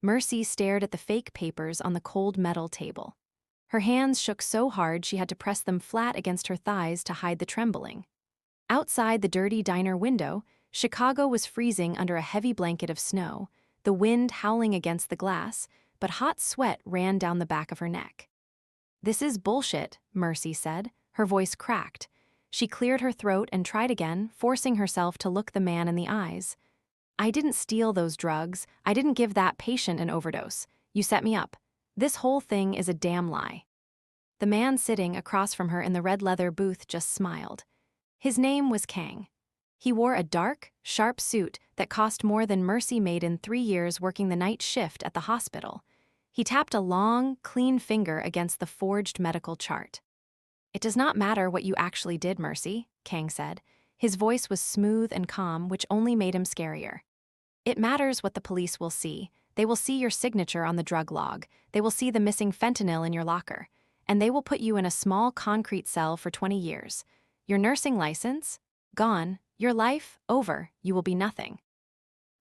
Mercy stared at the fake papers on the cold metal table. Her hands shook so hard she had to press them flat against her thighs to hide the trembling. Outside the dirty diner window, Chicago was freezing under a heavy blanket of snow, the wind howling against the glass, but hot sweat ran down the back of her neck. "This is bullshit," Mercy said. Her voice cracked. She cleared her throat and tried again, forcing herself to look the man in the eyes. "I didn't steal those drugs. I didn't give that patient an overdose. You set me up. This whole thing is a damn lie." The man sitting across from her in the red leather booth just smiled. His name was Kang. He wore a dark, sharp suit that cost more than Mercy made in 3 years working the night shift at the hospital. He tapped a long, clean finger against the forged medical chart. "It does not matter what you actually did, Mercy," Kang said. His voice was smooth and calm, which only made him scarier. "It matters what the police will see. They will see your signature on the drug log. They will see the missing fentanyl in your locker. And they will put you in a small concrete cell for 20 years. Your nursing license? Gone. Your life? Over. You will be nothing."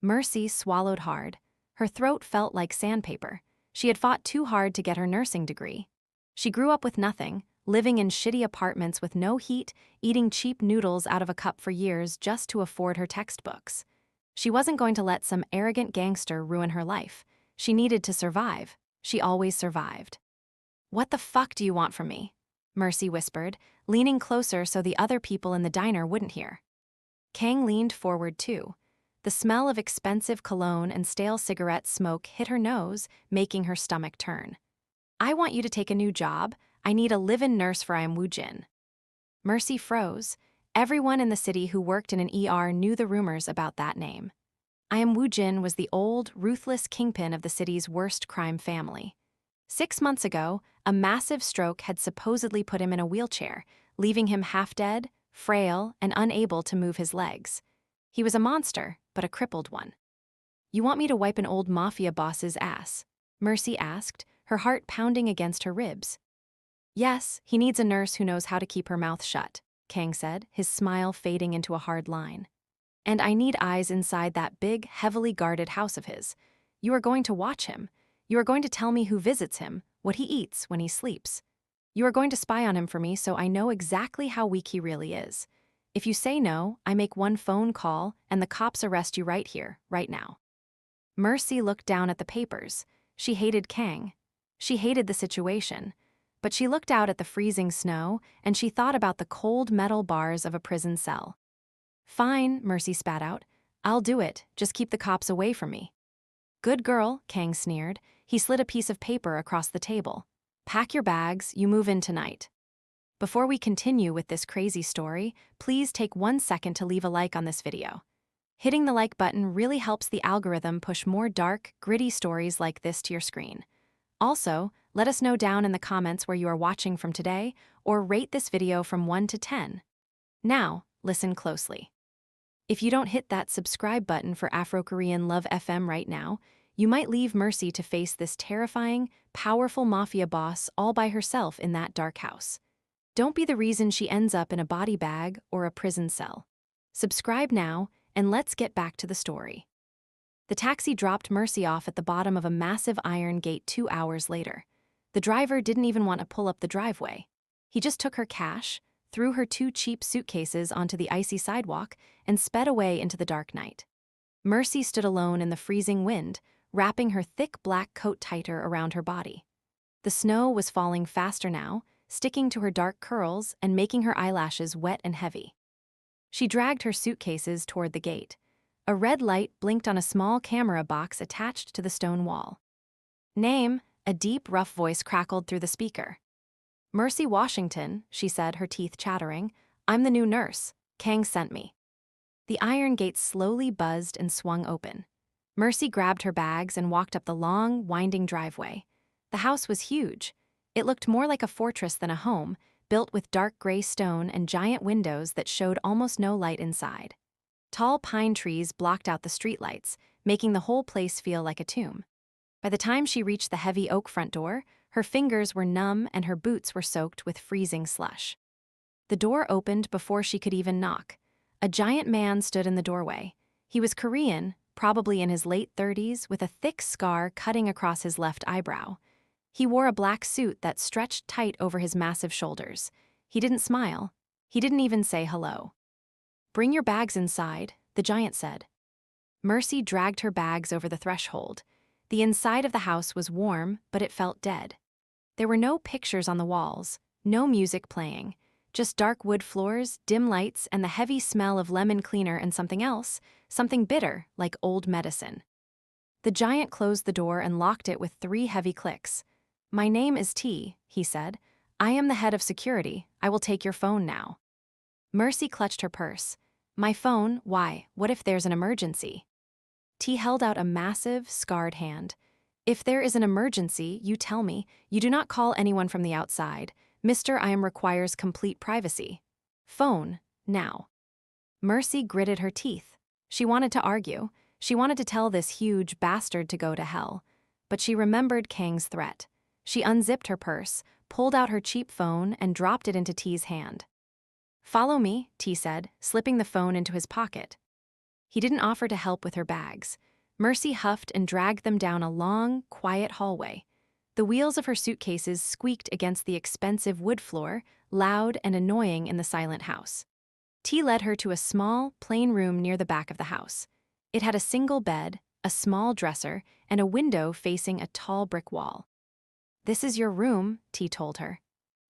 Mercy swallowed hard. Her throat felt like sandpaper. She had fought too hard to get her nursing degree. She grew up with nothing, living in shitty apartments with no heat, eating cheap noodles out of a cup for years just to afford her textbooks. She wasn't going to let some arrogant gangster ruin her life. She needed to survive. She always survived. "What the fuck do you want from me?" Mercy whispered, leaning closer so the other people in the diner wouldn't hear. Kang leaned forward too. The smell of expensive cologne and stale cigarette smoke hit her nose, making her stomach turn. "I want you to take a new job. I need a live-in nurse for I am Woo-jin." Mercy froze. Everyone in the city who worked in an ER knew the rumors about that name. I am Woo-jin was the old, ruthless kingpin of the city's worst crime family. 6 months ago, a massive stroke had supposedly put him in a wheelchair, leaving him half-dead, frail, and unable to move his legs. He was a monster, but a crippled one. "You want me to wipe an old mafia boss's ass?" Mercy asked, her heart pounding against her ribs. "Yes, he needs a nurse who knows how to keep her mouth shut," Kang said, his smile fading into a hard line. "And I need eyes inside that big, heavily guarded house of his. You are going to watch him. You are going to tell me who visits him, what he eats when he sleeps. You are going to spy on him for me so I know exactly how weak he really is. If you say no, I make one phone call and the cops arrest you right here, right now." Mercy looked down at the papers. She hated Kang. She hated the situation. But she looked out at the freezing snow and she thought about the cold metal bars of a prison cell. "Fine," Mercy spat out. "I'll do it. Just keep the cops away from me." "Good girl," Kang sneered. He slid a piece of paper across the table. "Pack your bags, you move in tonight." Before we continue with this crazy story, please take 1 second to leave a like on this video. Hitting the like button really helps the algorithm push more dark, gritty stories like this to your screen. Also, let us know down in the comments where you are watching from today, or rate this video from 1 to 10. Now, listen closely. If you don't hit that subscribe button for Afro-Korean Love FM right now, you might leave Mercy to face this terrifying, powerful mafia boss all by herself in that dark house. Don't be the reason she ends up in a body bag or a prison cell. Subscribe now, and let's get back to the story. The taxi dropped Mercy off at the bottom of a massive iron gate 2 hours later. The driver didn't even want to pull up the driveway. He just took her cash, threw her 2 cheap suitcases onto the icy sidewalk, and sped away into the dark night. Mercy stood alone in the freezing wind, wrapping her thick black coat tighter around her body. The snow was falling faster now, sticking to her dark curls and making her eyelashes wet and heavy. She dragged her suitcases toward the gate. A red light blinked on a small camera box attached to the stone wall. "Name," a deep, rough voice crackled through the speaker. "Mercy Washington," she said, her teeth chattering. "I'm the new nurse. Kang sent me." The iron gate slowly buzzed and swung open. Mercy grabbed her bags and walked up the long, winding driveway. The house was huge. It looked more like a fortress than a home, built with dark gray stone and giant windows that showed almost no light inside. Tall pine trees blocked out the streetlights, making the whole place feel like a tomb. By the time she reached the heavy oak front door, her fingers were numb and her boots were soaked with freezing slush. The door opened before she could even knock. A giant man stood in the doorway. He was Korean, probably in his late 30s, with a thick scar cutting across his left eyebrow. He wore a black suit that stretched tight over his massive shoulders. He didn't smile. He didn't even say hello. "Bring your bags inside," the giant said. Mercy dragged her bags over the threshold. The inside of the house was warm, but it felt dead. There were no pictures on the walls, no music playing, just dark wood floors, dim lights, and the heavy smell of lemon cleaner and something else, something bitter, like old medicine. The giant closed the door and locked it with 3 heavy clicks. "My name is T," he said. "I am the head of security. I will take your phone now." Mercy clutched her purse. "My phone? Why? What if there's an emergency?" T held out a massive, scarred hand. "If there is an emergency, you tell me. You do not call anyone from the outside. Mr. I am requires complete privacy. Phone, now." Mercy gritted her teeth. She wanted to argue. She wanted to tell this huge bastard to go to hell. But she remembered Kang's threat. She unzipped her purse, pulled out her cheap phone, and dropped it into T's hand. "Follow me," T said, slipping the phone into his pocket. He didn't offer to help with her bags. Mercy huffed and dragged them down a long, quiet hallway. The wheels of her suitcases squeaked against the expensive wood floor, loud and annoying in the silent house. T led her to a small, plain room near the back of the house. It had a single bed, a small dresser, and a window facing a tall brick wall. "This is your room," T told her.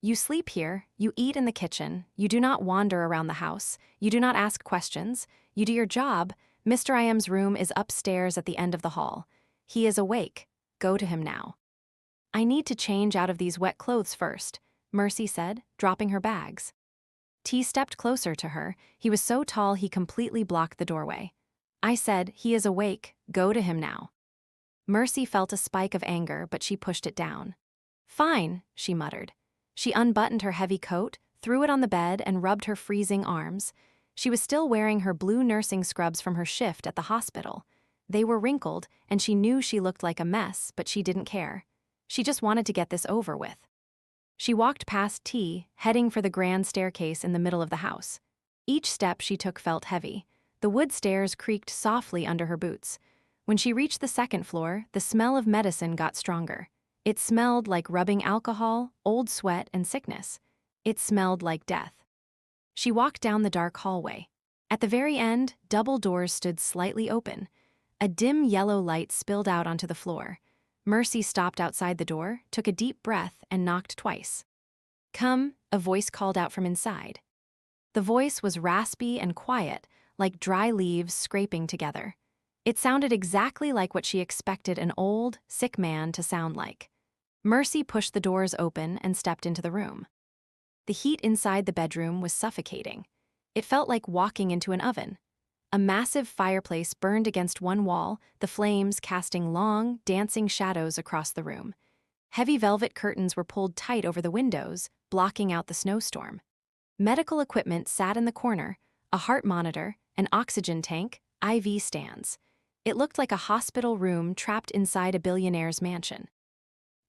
"You sleep here, you eat in the kitchen, you do not wander around the house, you do not ask questions, you do your job. Mr. IM's room is upstairs at the end of the hall. He is awake. Go to him now." "I need to change out of these wet clothes first," Mercy said, dropping her bags. T stepped closer to her. He was so tall he completely blocked the doorway. "I said, he is awake. Go to him now." Mercy felt a spike of anger, but she pushed it down. "Fine," she muttered. She unbuttoned her heavy coat, threw it on the bed, and rubbed her freezing arms. She was still wearing her blue nursing scrubs from her shift at the hospital. They were wrinkled, and she knew she looked like a mess, but she didn't care. She just wanted to get this over with. She walked past T, heading for the grand staircase in the middle of the house. Each step she took felt heavy. The wood stairs creaked softly under her boots. When she reached the second floor, the smell of medicine got stronger. It smelled like rubbing alcohol, old sweat, and sickness. It smelled like death. She walked down the dark hallway. At the very end, double doors stood slightly open. A dim yellow light spilled out onto the floor. Mercy stopped outside the door, took a deep breath, and knocked twice. "Come," a voice called out from inside. The voice was raspy and quiet, like dry leaves scraping together. It sounded exactly like what she expected an old, sick man to sound like. Mercy pushed the doors open and stepped into the room. The heat inside the bedroom was suffocating. It felt like walking into an oven. A massive fireplace burned against one wall, the flames casting long, dancing shadows across the room. Heavy velvet curtains were pulled tight over the windows, blocking out the snowstorm. Medical equipment sat in the corner, a heart monitor, an oxygen tank, IV stands. It looked like a hospital room trapped inside a billionaire's mansion.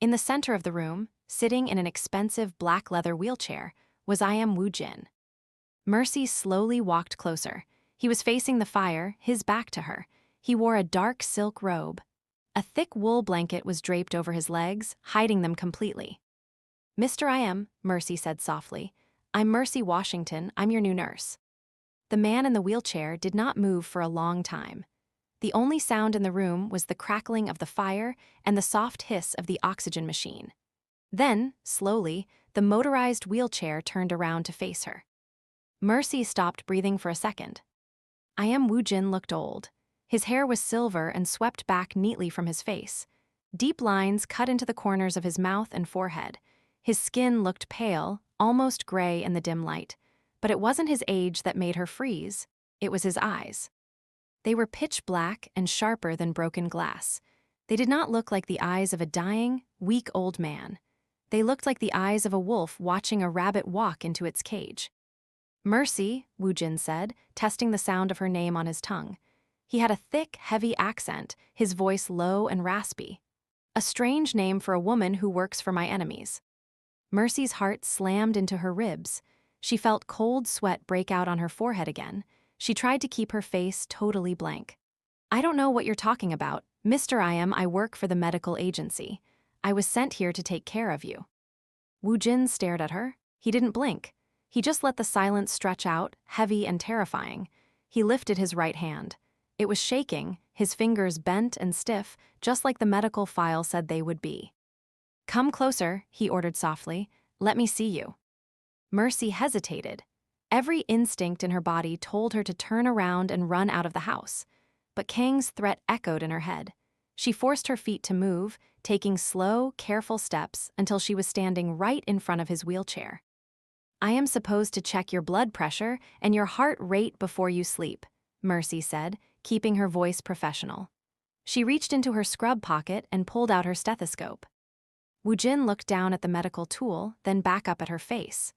In the center of the room, sitting in an expensive black leather wheelchair, was Woo-jin. Mercy slowly walked closer. He was facing the fire, his back to her. He wore a dark silk robe. A thick wool blanket was draped over his legs, hiding them completely. "Mr. IM," Mercy said softly. "I'm Mercy Washington. I'm your new nurse." The man in the wheelchair did not move for a long time. The only sound in the room was the crackling of the fire and the soft hiss of the oxygen machine. Then, slowly, the motorized wheelchair turned around to face her. Mercy stopped breathing for a second. Woo-jin looked old. His hair was silver and swept back neatly from his face. Deep lines cut into the corners of his mouth and forehead. His skin looked pale, almost gray in the dim light. But it wasn't his age that made her freeze. It was his eyes. They were pitch black and sharper than broken glass. They did not look like the eyes of a dying, weak old man. They looked like the eyes of a wolf watching a rabbit walk into its cage. "Mercy," Woo-jin said, testing the sound of her name on his tongue. He had a thick, heavy accent, his voice low and raspy. A strange name for a woman who works for my enemies. Mercy's heart slammed into her ribs. She felt cold sweat break out on her forehead again. She tried to keep her face totally blank. I don't know what you're talking about. Mr. I work for the medical agency. I was sent here to take care of you. Woo-jin stared at her. He didn't blink. He just let the silence stretch out, heavy and terrifying. He lifted his right hand. It was shaking, his fingers bent and stiff, just like the medical file said they would be. Come closer, he ordered softly. Let me see you. Mercy hesitated. Every instinct in her body told her to turn around and run out of the house. But Kang's threat echoed in her head. She forced her feet to move, taking slow, careful steps until she was standing right in front of his wheelchair. I am supposed to check your blood pressure and your heart rate before you sleep, Mercy said, keeping her voice professional. She reached into her scrub pocket and pulled out her stethoscope. Woo-jin looked down at the medical tool, then back up at her face.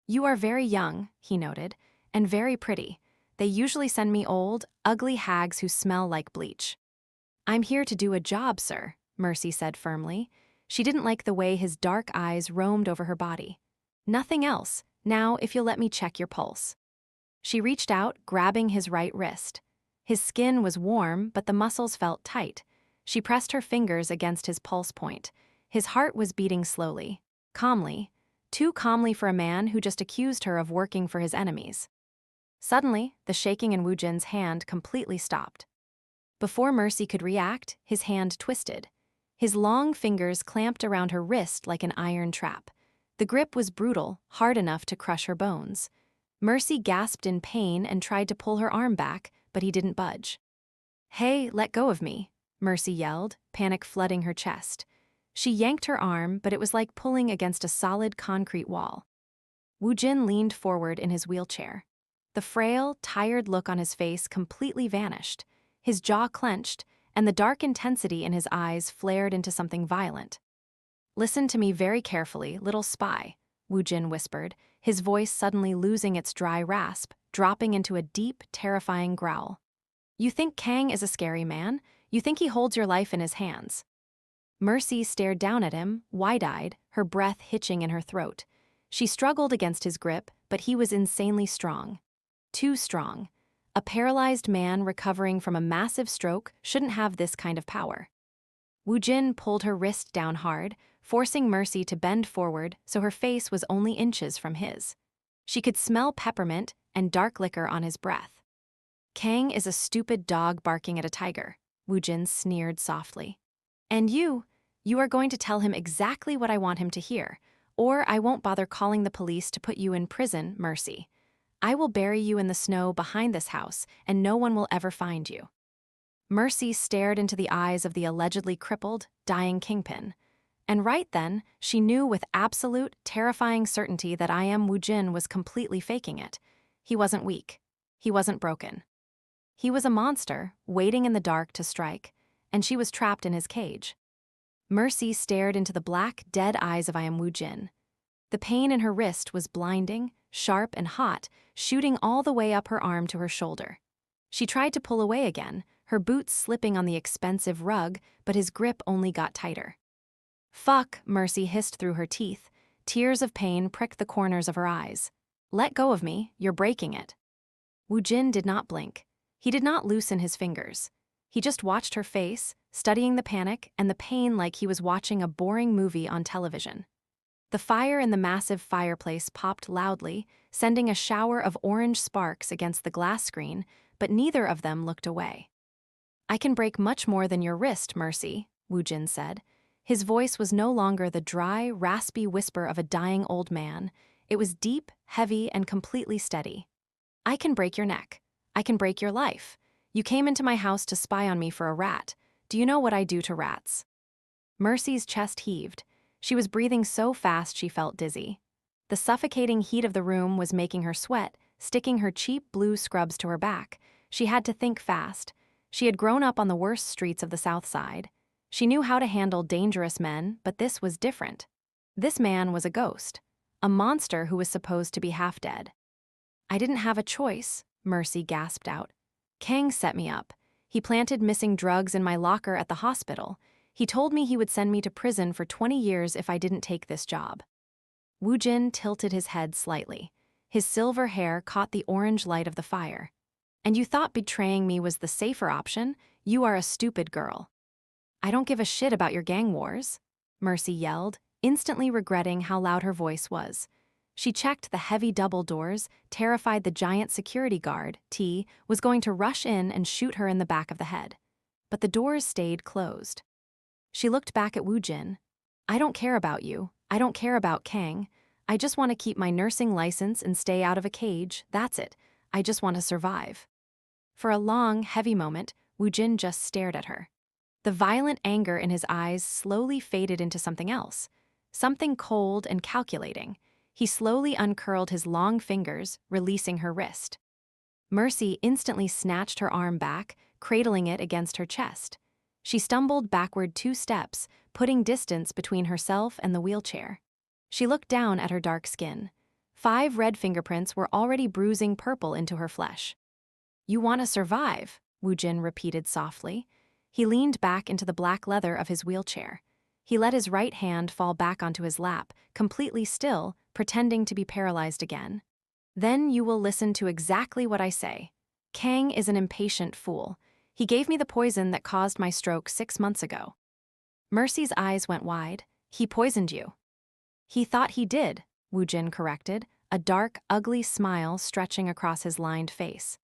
You are very young, he noted, and very pretty. They usually send me old, ugly hags who smell like bleach. I'm here to do a job, sir, Mercy said firmly. She didn't like the way his dark eyes roamed over her body. Nothing else. Now, if you'll let me check your pulse. She reached out, grabbing his right wrist. His skin was warm, but the muscles felt tight. She pressed her fingers against his pulse point. His heart was beating slowly, calmly, too calmly for a man who just accused her of working for his enemies. Suddenly, the shaking in Woo-jin's hand completely stopped. Before Mercy could react, his hand twisted. His long fingers clamped around her wrist like an iron trap. The grip was brutal, hard enough to crush her bones. Mercy gasped in pain and tried to pull her arm back, but he didn't budge. Hey, let go of me, Mercy yelled, panic flooding her chest. She yanked her arm, but it was like pulling against a solid concrete wall. Woo-jin leaned forward in his wheelchair. The frail, tired look on his face completely vanished. His jaw clenched, and the dark intensity in his eyes flared into something violent. Listen to me very carefully, little spy, Woo-jin whispered, his voice suddenly losing its dry rasp, dropping into a deep, terrifying growl. You think Kang is a scary man? You think he holds your life in his hands? Mercy stared down at him, wide-eyed, her breath hitching in her throat. She struggled against his grip, but he was insanely strong. Too strong. A paralyzed man recovering from a massive stroke shouldn't have this kind of power. Woo-jin pulled her wrist down hard, forcing Mercy to bend forward so her face was only inches from his. She could smell peppermint and dark liquor on his breath. Kang is a stupid dog barking at a tiger, Woo-jin sneered softly. And you are going to tell him exactly what I want him to hear, or I won't bother calling the police to put you in prison, Mercy. I will bury you in the snow behind this house, and no one will ever find you. Mercy stared into the eyes of the allegedly crippled, dying Kingpin. And right then, she knew with absolute, terrifying certainty that Woo-jin was completely faking it. He wasn't weak. He wasn't broken. He was a monster, waiting in the dark to strike, and she was trapped in his cage. Mercy stared into the black, dead eyes of Woo-jin. The pain in her wrist was blinding, sharp and hot, shooting all the way up her arm to her shoulder. She tried to pull away again, her boots slipping on the expensive rug, but his grip only got tighter. Fuck, Mercy hissed through her teeth. Tears of pain pricked the corners of her eyes. Let go of me, you're breaking it. Woo-jin did not blink. He did not loosen his fingers. He just watched her face, studying the panic and the pain like he was watching a boring movie on television. The fire in the massive fireplace popped loudly, sending a shower of orange sparks against the glass screen, but neither of them looked away. I can break much more than your wrist, Mercy, Woo-jin said. His voice was no longer the dry, raspy whisper of a dying old man. It was deep, heavy, and completely steady. I can break your neck. I can break your life. You came into my house to spy on me for a rat. Do you know what I do to rats? Mercy's chest heaved. She was breathing so fast she felt dizzy. The suffocating heat of the room was making her sweat, sticking her cheap blue scrubs to her back. She had to think fast. She had grown up on the worst streets of the South Side. She knew how to handle dangerous men, but this was different. This man was a ghost, a monster who was supposed to be half dead. I didn't have a choice, Mercy gasped out. Kang set me up. He planted missing drugs in my locker at the hospital. He told me he would send me to prison for 20 years if I didn't take this job. Woo-jin tilted his head slightly. His silver hair caught the orange light of the fire. And you thought betraying me was the safer option? You are a stupid girl. I don't give a shit about your gang wars, Mercy yelled, instantly regretting how loud her voice was. She checked the heavy double doors, terrified the giant security guard, T, was going to rush in and shoot her in the back of the head. But the doors stayed closed. She looked back at Woo-jin. I don't care about you. I don't care about Kang. I just want to keep my nursing license and stay out of a cage, that's it. I just want to survive. For a long, heavy moment, Woo-jin just stared at her. The violent anger in his eyes slowly faded into something else. Something cold and calculating. He slowly uncurled his long fingers, releasing her wrist. Mercy instantly snatched her arm back, cradling it against her chest. She stumbled backward 2 steps, putting distance between herself and the wheelchair. She looked down at her dark skin. 5 red fingerprints were already bruising purple into her flesh. You want to survive, Woo-jin repeated softly. He leaned back into the black leather of his wheelchair. He let his right hand fall back onto his lap, completely still, pretending to be paralyzed again. Then you will listen to exactly what I say. Kang is an impatient fool. He gave me the poison that caused my stroke 6 months ago. Mercy's eyes went wide. He poisoned you. He thought he did, Woo-jin corrected, a dark, ugly smile stretching across his lined face.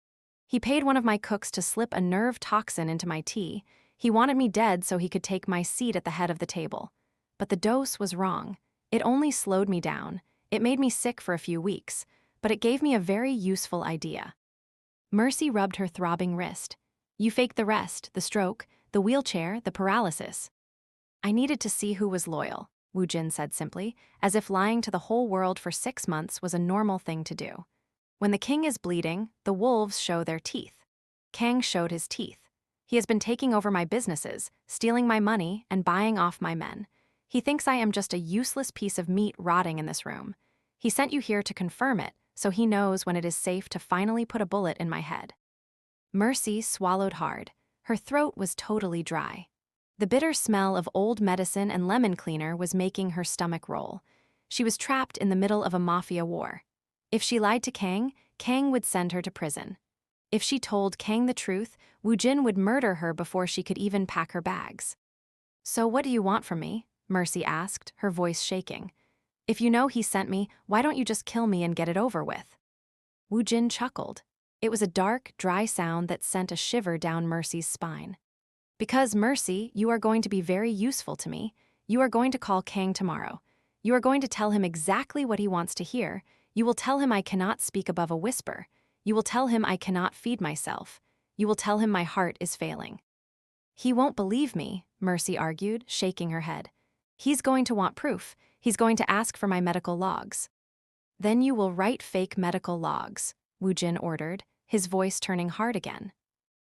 He paid one of my cooks to slip a nerve toxin into my tea. He wanted me dead so he could take my seat at the head of the table. But the dose was wrong. It only slowed me down. It made me sick for a few weeks, but it gave me a very useful idea. Mercy rubbed her throbbing wrist. You faked the rest, the stroke, the wheelchair, the paralysis. I needed to see who was loyal, Woo-jin said simply, as if lying to the whole world for 6 months was a normal thing to do. When the king is bleeding, the wolves show their teeth. Kang showed his teeth. He has been taking over my businesses, stealing my money, and buying off my men. He thinks I am just a useless piece of meat rotting in this room. He sent you here to confirm it, so he knows when it is safe to finally put a bullet in my head. Mercy swallowed hard. Her throat was totally dry. The bitter smell of old medicine and lemon cleaner was making her stomach roll. She was trapped in the middle of a mafia war. If she lied to Kang, Kang would send her to prison. If she told Kang the truth, Woo-jin would murder her before she could even pack her bags. So what do you want from me? Mercy asked, her voice shaking. If you know he sent me, why don't you just kill me and get it over with? Woo-jin chuckled. It was a dark, dry sound that sent a shiver down Mercy's spine. Because, Mercy, you are going to be very useful to me. You are going to call Kang tomorrow. You are going to tell him exactly what he wants to hear. You will tell him I cannot speak above a whisper. You will tell him I cannot feed myself. You will tell him my heart is failing. He won't believe me, Mercy argued, shaking her head. He's going to want proof. He's going to ask for my medical logs. Then you will write fake medical logs, Woo-jin ordered, his voice turning hard again.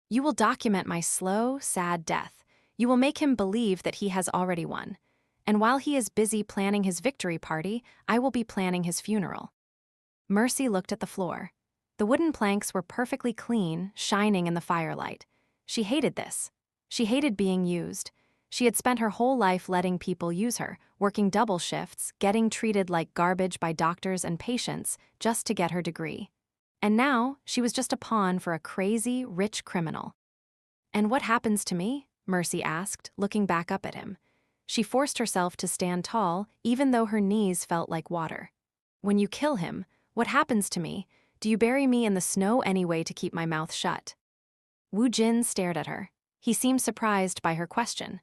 You will document my slow, sad death. You will make him believe that he has already won. And while he is busy planning his victory party, I will be planning his funeral. Mercy looked at the floor. The wooden planks were perfectly clean, shining in the firelight. She hated this. She hated being used. She had spent her whole life letting people use her, working double shifts, getting treated like garbage by doctors and patients just to get her degree. And now, she was just a pawn for a crazy, rich criminal. And what happens to me? Mercy asked, looking back up at him. She forced herself to stand tall, even though her knees felt like water. When you kill him, what happens to me? Do you bury me in the snow anyway to keep my mouth shut? Woo-jin stared at her. He seemed surprised by her question.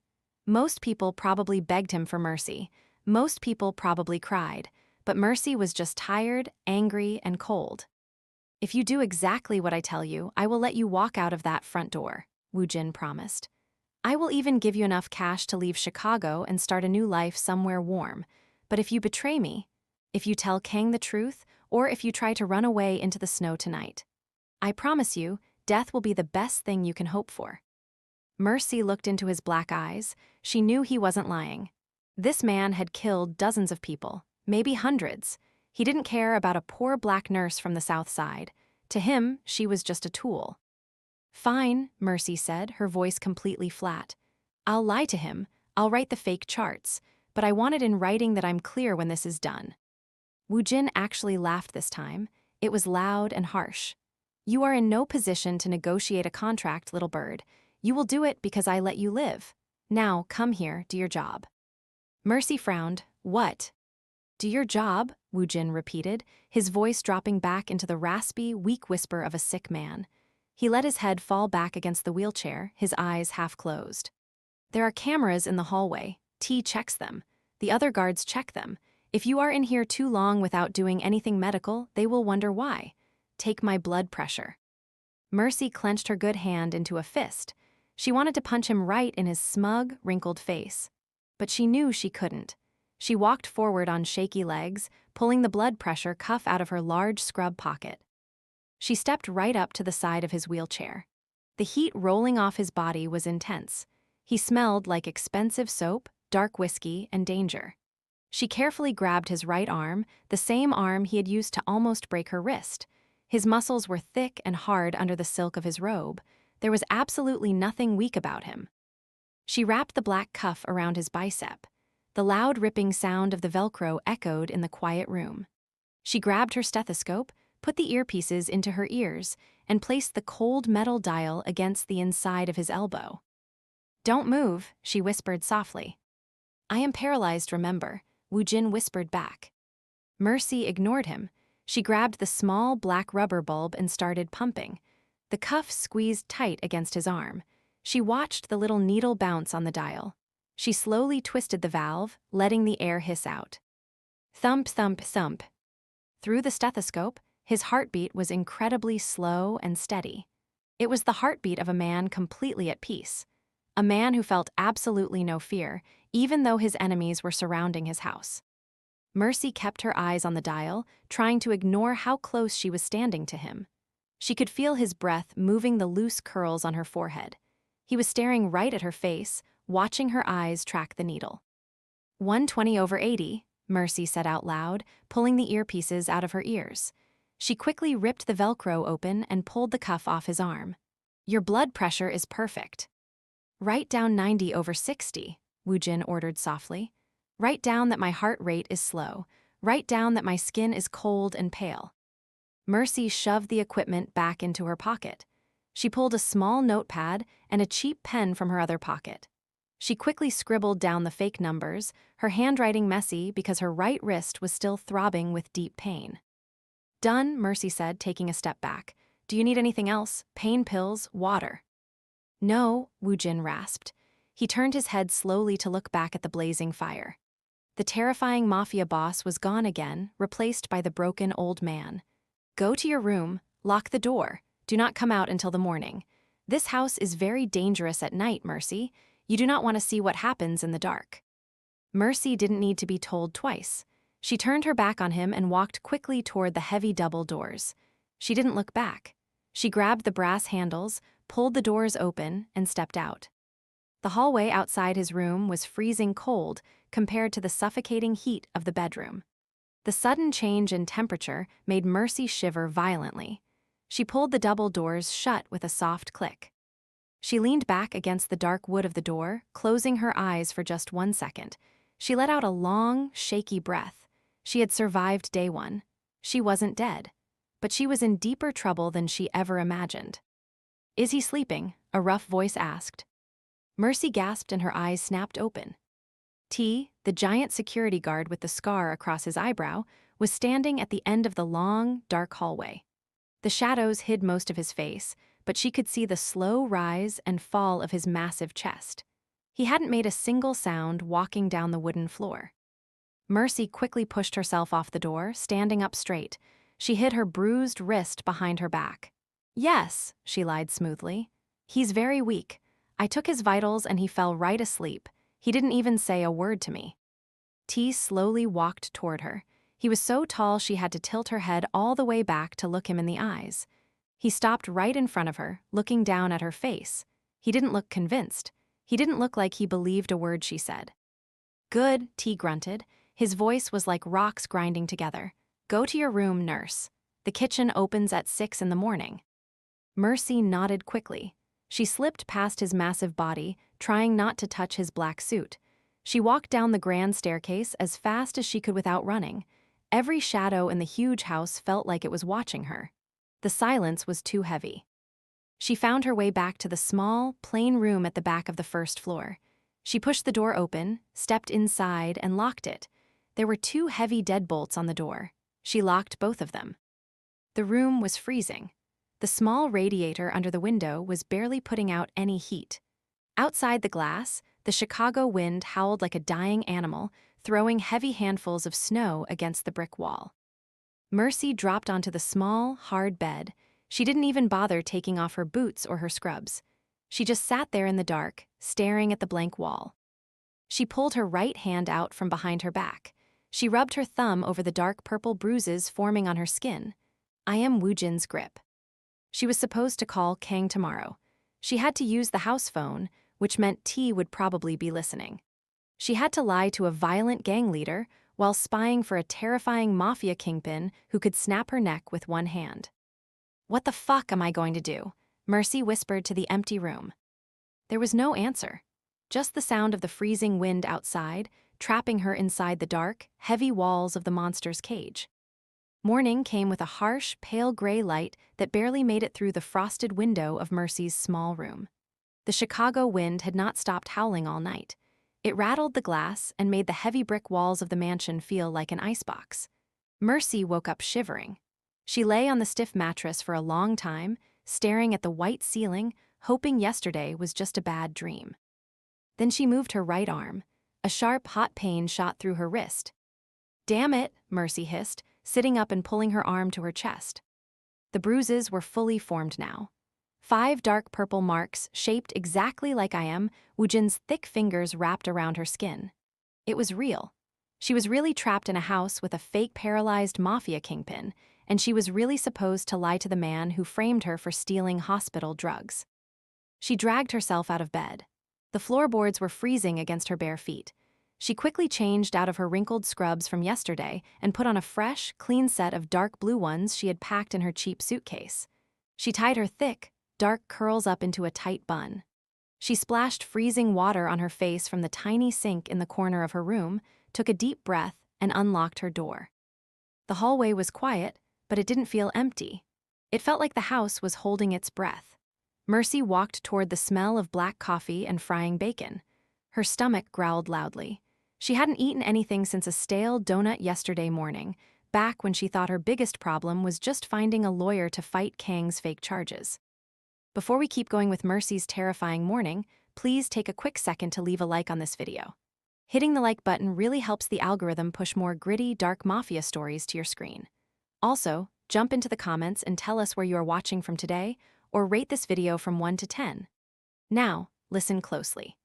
Most people probably begged him for mercy. Most people probably cried. But Mercy was just tired, angry, and cold. If you do exactly what I tell you, I will let you walk out of that front door, Woo-jin promised. I will even give you enough cash to leave Chicago and start a new life somewhere warm. But if you betray me, if you tell Kang the truth, or if you try to run away into the snow tonight, I promise you, death will be the best thing you can hope for. Mercy looked into his black eyes. She knew he wasn't lying. This man had killed dozens of people, maybe hundreds. He didn't care about a poor black nurse from the South Side. To him, she was just a tool. Fine, Mercy said, her voice completely flat. I'll lie to him. I'll write the fake charts. But I want it in writing that I'm clear when this is done. Woo-jin actually laughed this time. It was loud and harsh. You are in no position to negotiate a contract, little bird. You will do it because I let you live. Now, come here, do your job. Mercy frowned. What? Do your job? Woo-jin repeated, his voice dropping back into the raspy, weak whisper of a sick man. He let his head fall back against the wheelchair, his eyes half closed. There are cameras in the hallway. T checks them. The other guards check them. If you are in here too long without doing anything medical, they will wonder why. Take my blood pressure. Mercy clenched her good hand into a fist. She wanted to punch him right in his smug, wrinkled face. But she knew she couldn't. She walked forward on shaky legs, pulling the blood pressure cuff out of her large scrub pocket. She stepped right up to the side of his wheelchair. The heat rolling off his body was intense. He smelled like expensive soap, dark whiskey, and danger. She carefully grabbed his right arm, the same arm he had used to almost break her wrist. His muscles were thick and hard under the silk of his robe. There was absolutely nothing weak about him. She wrapped the black cuff around his bicep. The loud ripping sound of the Velcro echoed in the quiet room. She grabbed her stethoscope, put the earpieces into her ears, and placed the cold metal dial against the inside of his elbow. Don't move, she whispered softly. I am paralyzed, remember, Woo-jin whispered back. Mercy ignored him. She grabbed the small black rubber bulb and started pumping. The cuff squeezed tight against his arm. She watched the little needle bounce on the dial. She slowly twisted the valve, letting the air hiss out. Thump, thump, thump. Through the stethoscope, his heartbeat was incredibly slow and steady. It was the heartbeat of a man completely at peace. A man who felt absolutely no fear, even though his enemies were surrounding his house. Mercy kept her eyes on the dial, trying to ignore how close she was standing to him. She could feel his breath moving the loose curls on her forehead. He was staring right at her face, watching her eyes track the needle. 120/80, Mercy said out loud, pulling the earpieces out of her ears. She quickly ripped the Velcro open and pulled the cuff off his arm. Your blood pressure is perfect. Write down 90/60, Woo-jin ordered softly. Write down that my heart rate is slow. Write down that my skin is cold and pale. Mercy shoved the equipment back into her pocket. She pulled a small notepad and a cheap pen from her other pocket. She quickly scribbled down the fake numbers, her handwriting messy because her right wrist was still throbbing with deep pain. Done, Mercy said, taking a step back. Do you need anything else? Pain pills, water? No, Woo-jin rasped. He turned his head slowly to look back at the blazing fire. The terrifying mafia boss was gone again, replaced by the broken old man. Go to your room, lock the door. Do not come out until the morning. This house is very dangerous at night, Mercy. You do not want to see what happens in the dark. Mercy didn't need to be told twice. She turned her back on him and walked quickly toward the heavy double doors. She didn't look back. She grabbed the brass handles, pulled the doors open, and stepped out. The hallway outside his room was freezing cold compared to the suffocating heat of the bedroom. The sudden change in temperature made Mercy shiver violently. She pulled the double doors shut with a soft click. She leaned back against the dark wood of the door, closing her eyes for just 1 second. She let out a long, shaky breath. She had survived day one. She wasn't dead. But she was in deeper trouble than she ever imagined. Is he sleeping? A rough voice asked. Mercy gasped and her eyes snapped open. T, the giant security guard with the scar across his eyebrow, was standing at the end of the long, dark hallway. The shadows hid most of his face, but she could see the slow rise and fall of his massive chest. He hadn't made a single sound walking down the wooden floor. Mercy quickly pushed herself off the door, standing up straight. She hid her bruised wrist behind her back. Yes, she lied smoothly. He's very weak. I took his vitals and he fell right asleep. He didn't even say a word to me. T slowly walked toward her. He was so tall she had to tilt her head all the way back to look him in the eyes. He stopped right in front of her, looking down at her face. He didn't look convinced. He didn't look like he believed a word she said. Good, T grunted. His voice was like rocks grinding together. Go to your room, nurse. The kitchen opens at 6 in the morning. Mercy nodded quickly. She slipped past his massive body, trying not to touch his black suit. She walked down the grand staircase as fast as she could without running. Every shadow in the huge house felt like it was watching her. The silence was too heavy. She found her way back to the small, plain room at the back of the first floor. She pushed the door open, stepped inside, and locked it. There were 2 heavy deadbolts on the door. She locked both of them. The room was freezing. The small radiator under the window was barely putting out any heat. Outside the glass, the Chicago wind howled like a dying animal, throwing heavy handfuls of snow against the brick wall. Mercy dropped onto the small, hard bed. She didn't even bother taking off her boots or her scrubs. She just sat there in the dark, staring at the blank wall. She pulled her right hand out from behind her back. She rubbed her thumb over the dark purple bruises forming on her skin. I am Woo-jin's grip. She was supposed to call Kang tomorrow. She had to use the house phone, which meant T would probably be listening. She had to lie to a violent gang leader while spying for a terrifying mafia kingpin who could snap her neck with one hand. What the fuck am I going to do? Mercy whispered to the empty room. There was no answer. Just the sound of the freezing wind outside, trapping her inside the dark, heavy walls of the monster's cage. Morning came with a harsh, pale gray light that barely made it through the frosted window of Mercy's small room. The Chicago wind had not stopped howling all night. It rattled the glass and made the heavy brick walls of the mansion feel like an icebox. Mercy woke up shivering. She lay on the stiff mattress for a long time, staring at the white ceiling, hoping yesterday was just a bad dream. Then she moved her right arm. A sharp, hot pain shot through her wrist. Damn it, Mercy hissed, sitting up and pulling her arm to her chest. The bruises were fully formed now. 5 dark purple marks, shaped exactly like I am, Woo-jin's thick fingers wrapped around her skin. It was real. She was really trapped in a house with a fake paralyzed mafia kingpin, and she was really supposed to lie to the man who framed her for stealing hospital drugs. She dragged herself out of bed. The floorboards were freezing against her bare feet. She quickly changed out of her wrinkled scrubs from yesterday and put on a fresh, clean set of dark blue ones she had packed in her cheap suitcase. She tied her thick, dark curls up into a tight bun. She splashed freezing water on her face from the tiny sink in the corner of her room, took a deep breath, and unlocked her door. The hallway was quiet, but it didn't feel empty. It felt like the house was holding its breath. Mercy walked toward the smell of black coffee and frying bacon. Her stomach growled loudly. She hadn't eaten anything since a stale donut yesterday morning, back when she thought her biggest problem was just finding a lawyer to fight Kang's fake charges. Before we keep going with Mercy's terrifying morning, please take a quick second to leave a like on this video. Hitting the like button really helps the algorithm push more gritty, dark mafia stories to your screen. Also, jump into the comments and tell us where you are watching from today, or rate this video from 1 to 10. Now, listen closely.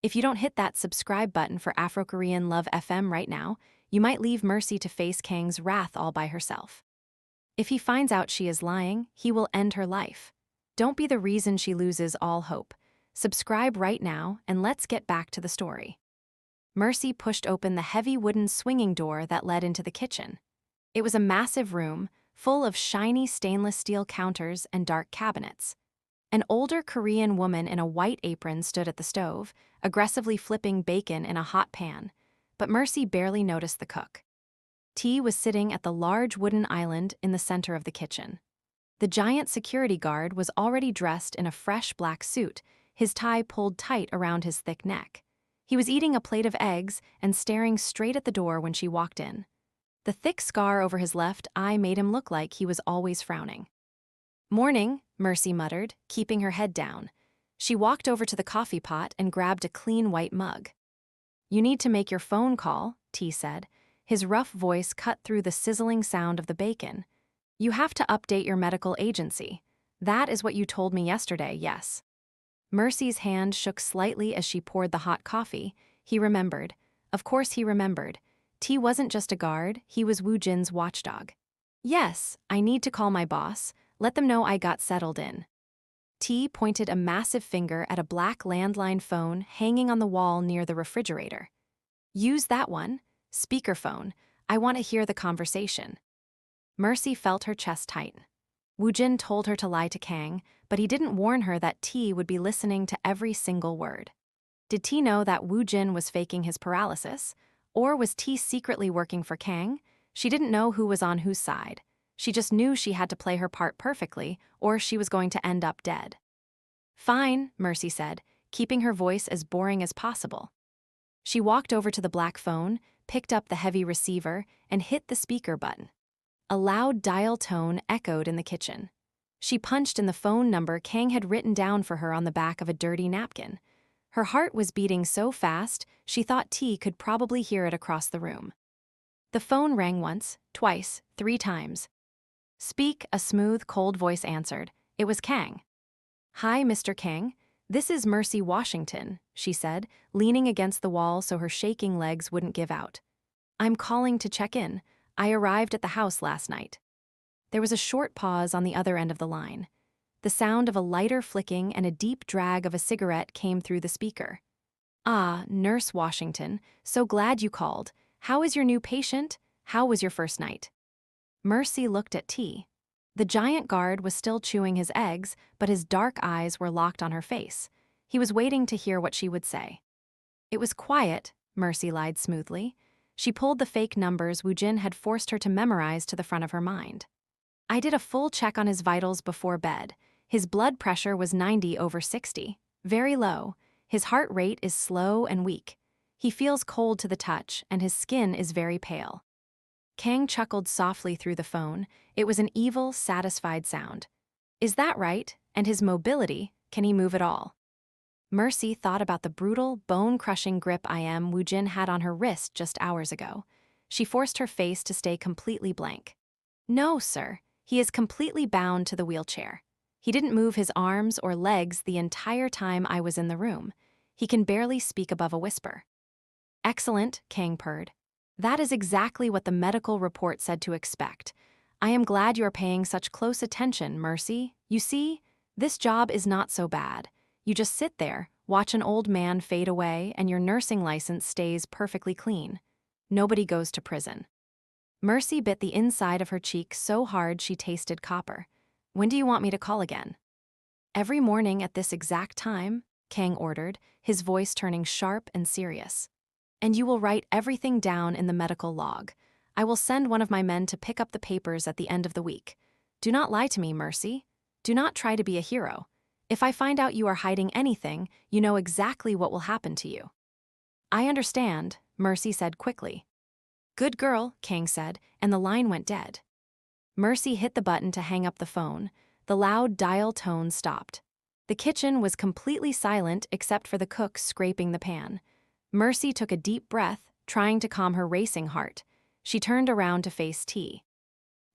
If you don't hit that subscribe button for Afro-Korean Love FM right now, you might leave Mercy to face Kang's wrath all by herself. If he finds out she is lying, he will end her life. Don't be the reason she loses all hope. Subscribe right now, and let's get back to the story. Mercy pushed open the heavy wooden swinging door that led into the kitchen. It was a massive room, full of shiny stainless steel counters and dark cabinets. An older Korean woman in a white apron stood at the stove, aggressively flipping bacon in a hot pan, but Mercy barely noticed the cook. T was sitting at the large wooden island in the center of the kitchen. The giant security guard was already dressed in a fresh black suit, his tie pulled tight around his thick neck. He was eating a plate of eggs and staring straight at the door when she walked in. The thick scar over his left eye made him look like he was always frowning. "Morning," Mercy muttered, keeping her head down. She walked over to the coffee pot and grabbed a clean white mug. "You need to make your phone call," T said. His rough voice cut through the sizzling sound of the bacon. "You have to update your medical agency. That is what you told me yesterday, yes." Mercy's hand shook slightly as she poured the hot coffee. He remembered. Of course he remembered. T wasn't just a guard, he was Woo-jin's watchdog. "Yes, I need to call my boss. Let them know I got settled in." T pointed a massive finger at a black landline phone hanging on the wall near the refrigerator. "Use that one. Speakerphone. I want to hear the conversation." Mercy felt her chest tighten. Woo-jin told her to lie to Kang, but he didn't warn her that T would be listening to every single word. Did T know that Woo-jin was faking his paralysis? Or was T secretly working for Kang? She didn't know who was on whose side. She just knew she had to play her part perfectly, or she was going to end up dead. "Fine," Mercy said, keeping her voice as boring as possible. She walked over to the black phone, picked up the heavy receiver, and hit the speaker button. A loud dial tone echoed in the kitchen. She punched in the phone number Kang had written down for her on the back of a dirty napkin. Her heart was beating so fast, she thought T could probably hear it across the room. The phone rang once, twice, 3 times. "Speak," a smooth, cold voice answered. It was Kang. "Hi, Mr. Kang. This is Mercy Washington," she said, leaning against the wall so her shaking legs wouldn't give out. "I'm calling to check in. I arrived at the house last night." There was a short pause on the other end of the line. The sound of a lighter flicking and a deep drag of a cigarette came through the speaker. "Ah, Nurse Washington, so glad you called. How is your new patient? How was your first night?" Mercy looked at T. The giant guard was still chewing his eggs, but his dark eyes were locked on her face. He was waiting to hear what she would say. "It was quiet," Mercy lied smoothly. She pulled the fake numbers Woo-jin had forced her to memorize to the front of her mind. "I did a full check on his vitals before bed. His blood pressure was 90/60, very low. His heart rate is slow and weak. He feels cold to the touch, and his skin is very pale." Kang chuckled softly through the phone. It was an evil, satisfied sound. "Is that right? And his mobility, can he move at all?" Mercy thought about the brutal, bone-crushing grip Woo-jin had on her wrist just hours ago. She forced her face to stay completely blank. "No, sir. He is completely bound to the wheelchair. He didn't move his arms or legs the entire time I was in the room. He can barely speak above a whisper." "Excellent," Kang purred. "That is exactly what the medical report said to expect. I am glad you are paying such close attention, Mercy. You see, this job is not so bad. You just sit there, watch an old man fade away, and your nursing license stays perfectly clean. Nobody goes to prison." Mercy bit the inside of her cheek so hard she tasted copper. "When do you want me to call again?" "Every morning at this exact time," Kang ordered, his voice turning sharp and serious. "And you will write everything down in the medical log. I will send one of my men to pick up the papers at the end of the week. Do not lie to me, Mercy. Do not try to be a hero. If I find out you are hiding anything, you know exactly what will happen to you." "I understand," Mercy said quickly. "Good girl," Kang said, and the line went dead. Mercy hit the button to hang up the phone. The loud dial tone stopped. The kitchen was completely silent except for the cook scraping the pan. Mercy took a deep breath, trying to calm her racing heart. She turned around to face T.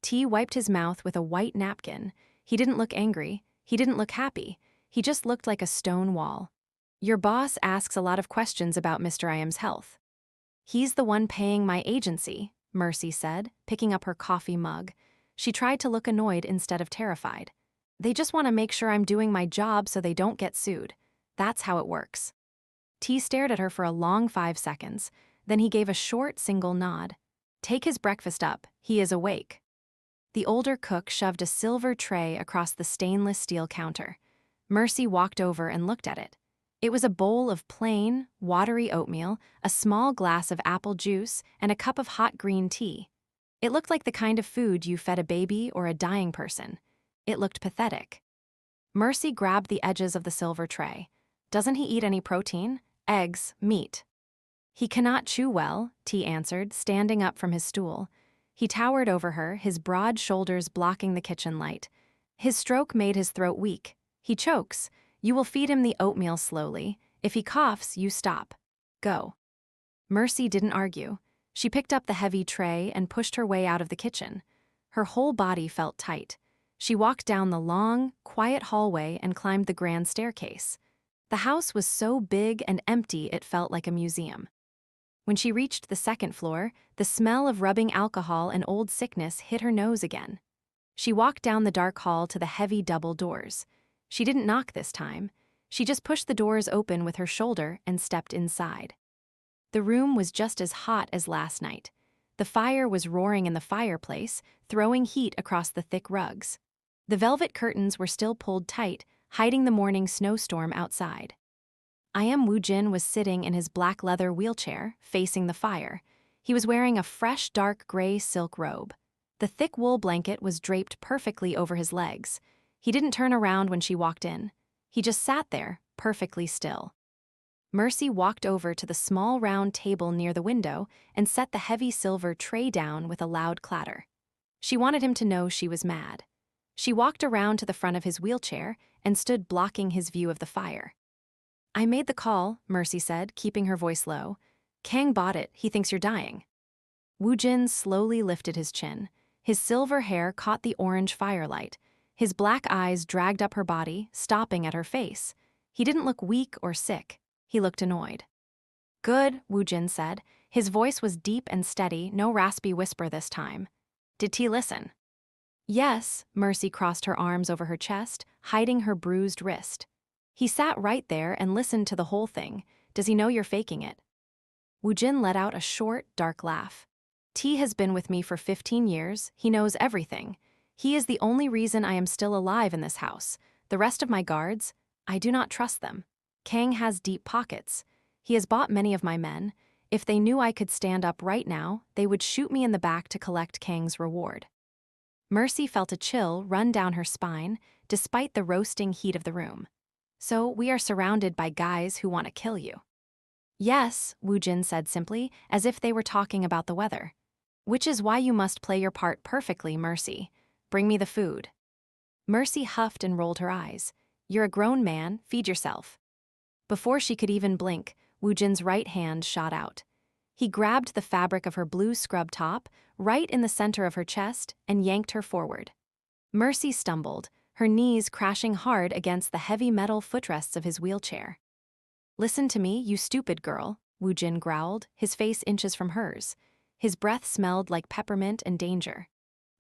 T wiped his mouth with a white napkin. He didn't look angry. He didn't look happy. He just looked like a stone wall. "Your boss asks a lot of questions about Mr. Iam's health." "He's the one paying my agency," Mercy said, picking up her coffee mug. She tried to look annoyed instead of terrified. "They just want to make sure I'm doing my job so they don't get sued. That's how it works." T stared at her for a long 5 seconds. Then he gave a short, single nod. "Take his breakfast up. He is awake." The older cook shoved a silver tray across the stainless steel counter. Mercy walked over and looked at it. It was a bowl of plain, watery oatmeal, a small glass of apple juice, and a cup of hot green tea. It looked like the kind of food you fed a baby or a dying person. It looked pathetic. Mercy grabbed the edges of the silver tray. "Doesn't he eat any protein? Eggs, meat?" "He cannot chew well," T answered, standing up from his stool. He towered over her, his broad shoulders blocking the kitchen light. "His stroke made his throat weak. He chokes. You will feed him the oatmeal slowly. If he coughs, you stop. Go." Mercy didn't argue. She picked up the heavy tray and pushed her way out of the kitchen. Her whole body felt tight. She walked down the long, quiet hallway and climbed the grand staircase. The house was so big and empty it felt like a museum. When she reached the second floor, the smell of rubbing alcohol and old sickness hit her nose again. She walked down the dark hall to the heavy double doors. She didn't knock this time. She just pushed the doors open with her shoulder and stepped inside. The room was just as hot as last night. The fire was roaring in the fireplace, throwing heat across the thick rugs. The velvet curtains were still pulled tight, hiding the morning snowstorm outside. Woo-jin was sitting in his black leather wheelchair, facing the fire. He was wearing a fresh dark gray silk robe. The thick wool blanket was draped perfectly over his legs. He didn't turn around when she walked in. He just sat there, perfectly still. Mercy walked over to the small round table near the window and set the heavy silver tray down with a loud clatter. She wanted him to know she was mad. She walked around to the front of his wheelchair and stood blocking his view of the fire. "I made the call," Mercy said, keeping her voice low. "Kang bought it. He thinks you're dying." Woo-jin slowly lifted his chin. His silver hair caught the orange firelight. His black eyes dragged up her body, stopping at her face. He didn't look weak or sick. He looked annoyed. "Good," Woo-jin said. His voice was deep and steady, no raspy whisper this time. "Did T listen?" "Yes," Mercy crossed her arms over her chest, hiding her bruised wrist. "He sat right there and listened to the whole thing. Does he know you're faking it?" Woo-jin let out a short, dark laugh. "T has been with me for 15 years. He knows everything. He is the only reason I am still alive in this house. The rest of my guards, I do not trust them. Kang has deep pockets. He has bought many of my men. If they knew I could stand up right now, they would shoot me in the back to collect Kang's reward." Mercy felt a chill run down her spine, despite the roasting heat of the room. "So we are surrounded by guys who want to kill you." "Yes," Woo-jin said simply, as if they were talking about the weather. "Which is why you must play your part perfectly, Mercy. Bring me the food." Mercy huffed and rolled her eyes. "You're a grown man, feed yourself." Before she could even blink, Woo-jin's right hand shot out. He grabbed the fabric of her blue scrub top, right in the center of her chest, and yanked her forward. Mercy stumbled, her knees crashing hard against the heavy metal footrests of his wheelchair. "Listen to me, you stupid girl," Woo-jin growled, his face inches from hers. His breath smelled like peppermint and danger.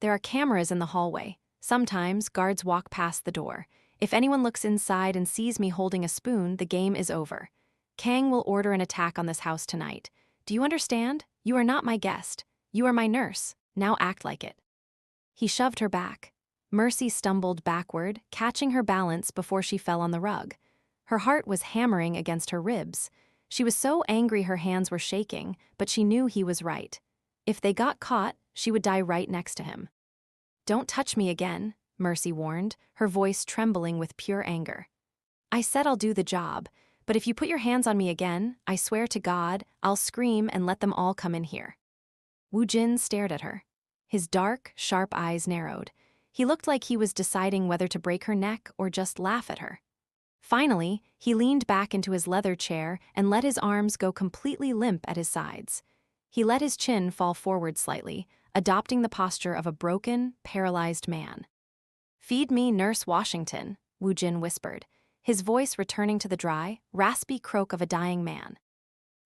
"There are cameras in the hallway. Sometimes guards walk past the door. If anyone looks inside and sees me holding a spoon, the game is over. Kang will order an attack on this house tonight. Do you understand? You are not my guest. You are my nurse. Now act like it." He shoved her back. Mercy stumbled backward, catching her balance before she fell on the rug. Her heart was hammering against her ribs. She was so angry her hands were shaking, but she knew he was right. If they got caught, she would die right next to him. "Don't touch me again," Mercy warned, her voice trembling with pure anger. "I said I'll do the job, but if you put your hands on me again, I swear to God, I'll scream and let them all come in here." Woo-jin stared at her. His dark, sharp eyes narrowed. He looked like he was deciding whether to break her neck or just laugh at her. Finally, he leaned back into his leather chair and let his arms go completely limp at his sides. He let his chin fall forward slightly, adopting the posture of a broken, paralyzed man. "Feed me, Nurse Washington," Woo-jin whispered, his voice returning to the dry, raspy croak of a dying man.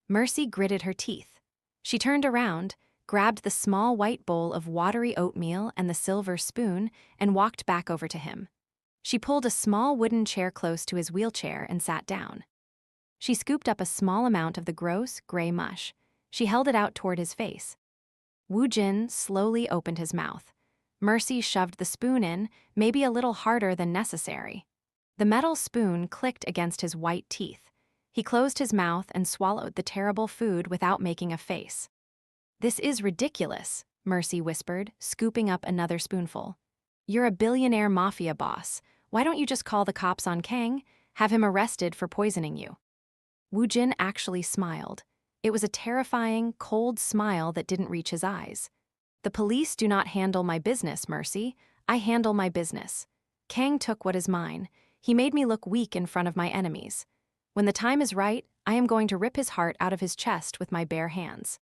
Mercy gritted her teeth. She turned around, grabbed the small white bowl of watery oatmeal and the silver spoon, and walked back over to him. She pulled a small wooden chair close to his wheelchair and sat down. She scooped up a small amount of the gross, gray mush. She held it out toward his face. Woo-jin slowly opened his mouth. Mercy shoved the spoon in, maybe a little harder than necessary. The metal spoon clicked against his white teeth. He closed his mouth and swallowed the terrible food without making a face. "This is ridiculous," Mercy whispered, scooping up another spoonful. "You're a billionaire mafia boss. Why don't you just call the cops on Kang? Have him arrested for poisoning you?" Woo-jin actually smiled. It was a terrifying, cold smile that didn't reach his eyes. "The police do not handle my business, Mercy. I handle my business. Kang took what is mine. He made me look weak in front of my enemies. When the time is right, I am going to rip his heart out of his chest with my bare hands."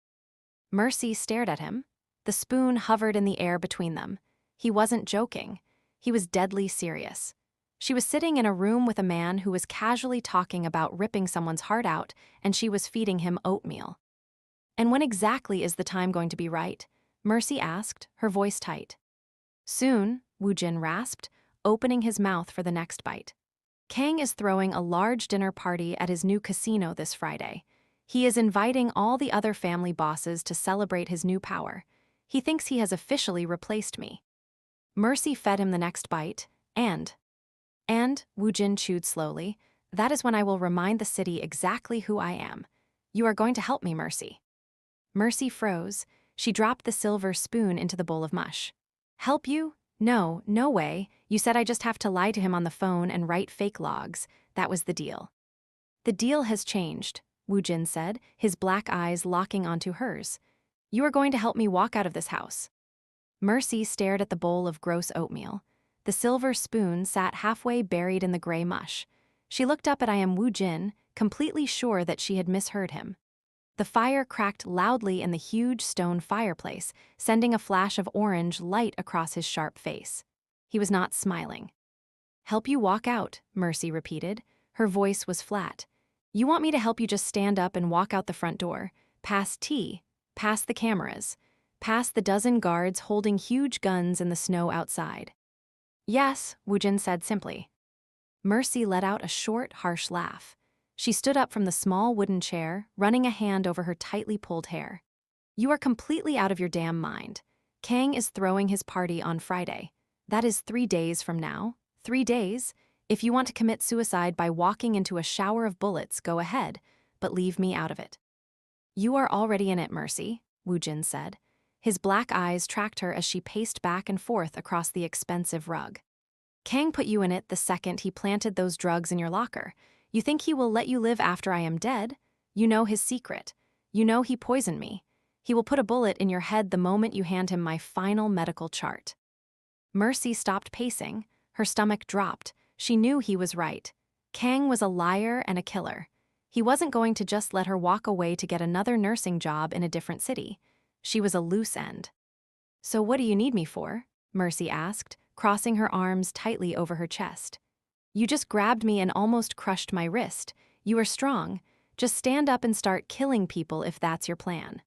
Mercy stared at him. The spoon hovered in the air between them. He wasn't joking. He was deadly serious. She was sitting in a room with a man who was casually talking about ripping someone's heart out, and she was feeding him oatmeal. "And when exactly is the time going to be right?" Mercy asked, her voice tight. "Soon," Woo-jin rasped, opening his mouth for the next bite. "Kang is throwing a large dinner party at his new casino this Friday. He is inviting all the other family bosses to celebrate his new power. He thinks he has officially replaced me." Mercy fed him the next bite, and, Woo-jin chewed slowly, "that is when I will remind the city exactly who I am. You are going to help me, Mercy." Mercy froze. She dropped the silver spoon into the bowl of mush. Help you? No, no way. You said I just have to lie to him on the phone and write fake logs. That was the deal. The deal has changed, Woo-jin said, his black eyes locking onto hers. You are going to help me walk out of this house. Mercy stared at the bowl of gross oatmeal. The silver spoon sat halfway buried in the gray mush. She looked up at I am Woo-jin, completely sure that she had misheard him. The fire cracked loudly in the huge stone fireplace, sending a flash of orange light across his sharp face. He was not smiling. Help you walk out, Mercy repeated. Her voice was flat. You want me to help you just stand up and walk out the front door, past T, past the cameras, past the dozen guards holding huge guns in the snow outside. Yes, Woo-jin said simply. Mercy let out a short, harsh laugh. She stood up from the small wooden chair, running a hand over her tightly pulled hair. You are completely out of your damn mind. Kang is throwing his party on Friday. That is 3 days from now. 3 days? If you want to commit suicide by walking into a shower of bullets, go ahead, but leave me out of it. You are already in it, Mercy, Woo-jin said. His black eyes tracked her as she paced back and forth across the expensive rug. Kang put you in it the second he planted those drugs in your locker. You think he will let you live after I am dead? You know his secret. You know he poisoned me. He will put a bullet in your head the moment you hand him my final medical chart. Mercy stopped pacing. Her stomach dropped. She knew he was right. Kang was a liar and a killer. He wasn't going to just let her walk away to get another nursing job in a different city. She was a loose end. So what do you need me for? Mercy asked, crossing her arms tightly over her chest. You just grabbed me and almost crushed my wrist. You are strong. Just stand up and start killing people if that's your plan.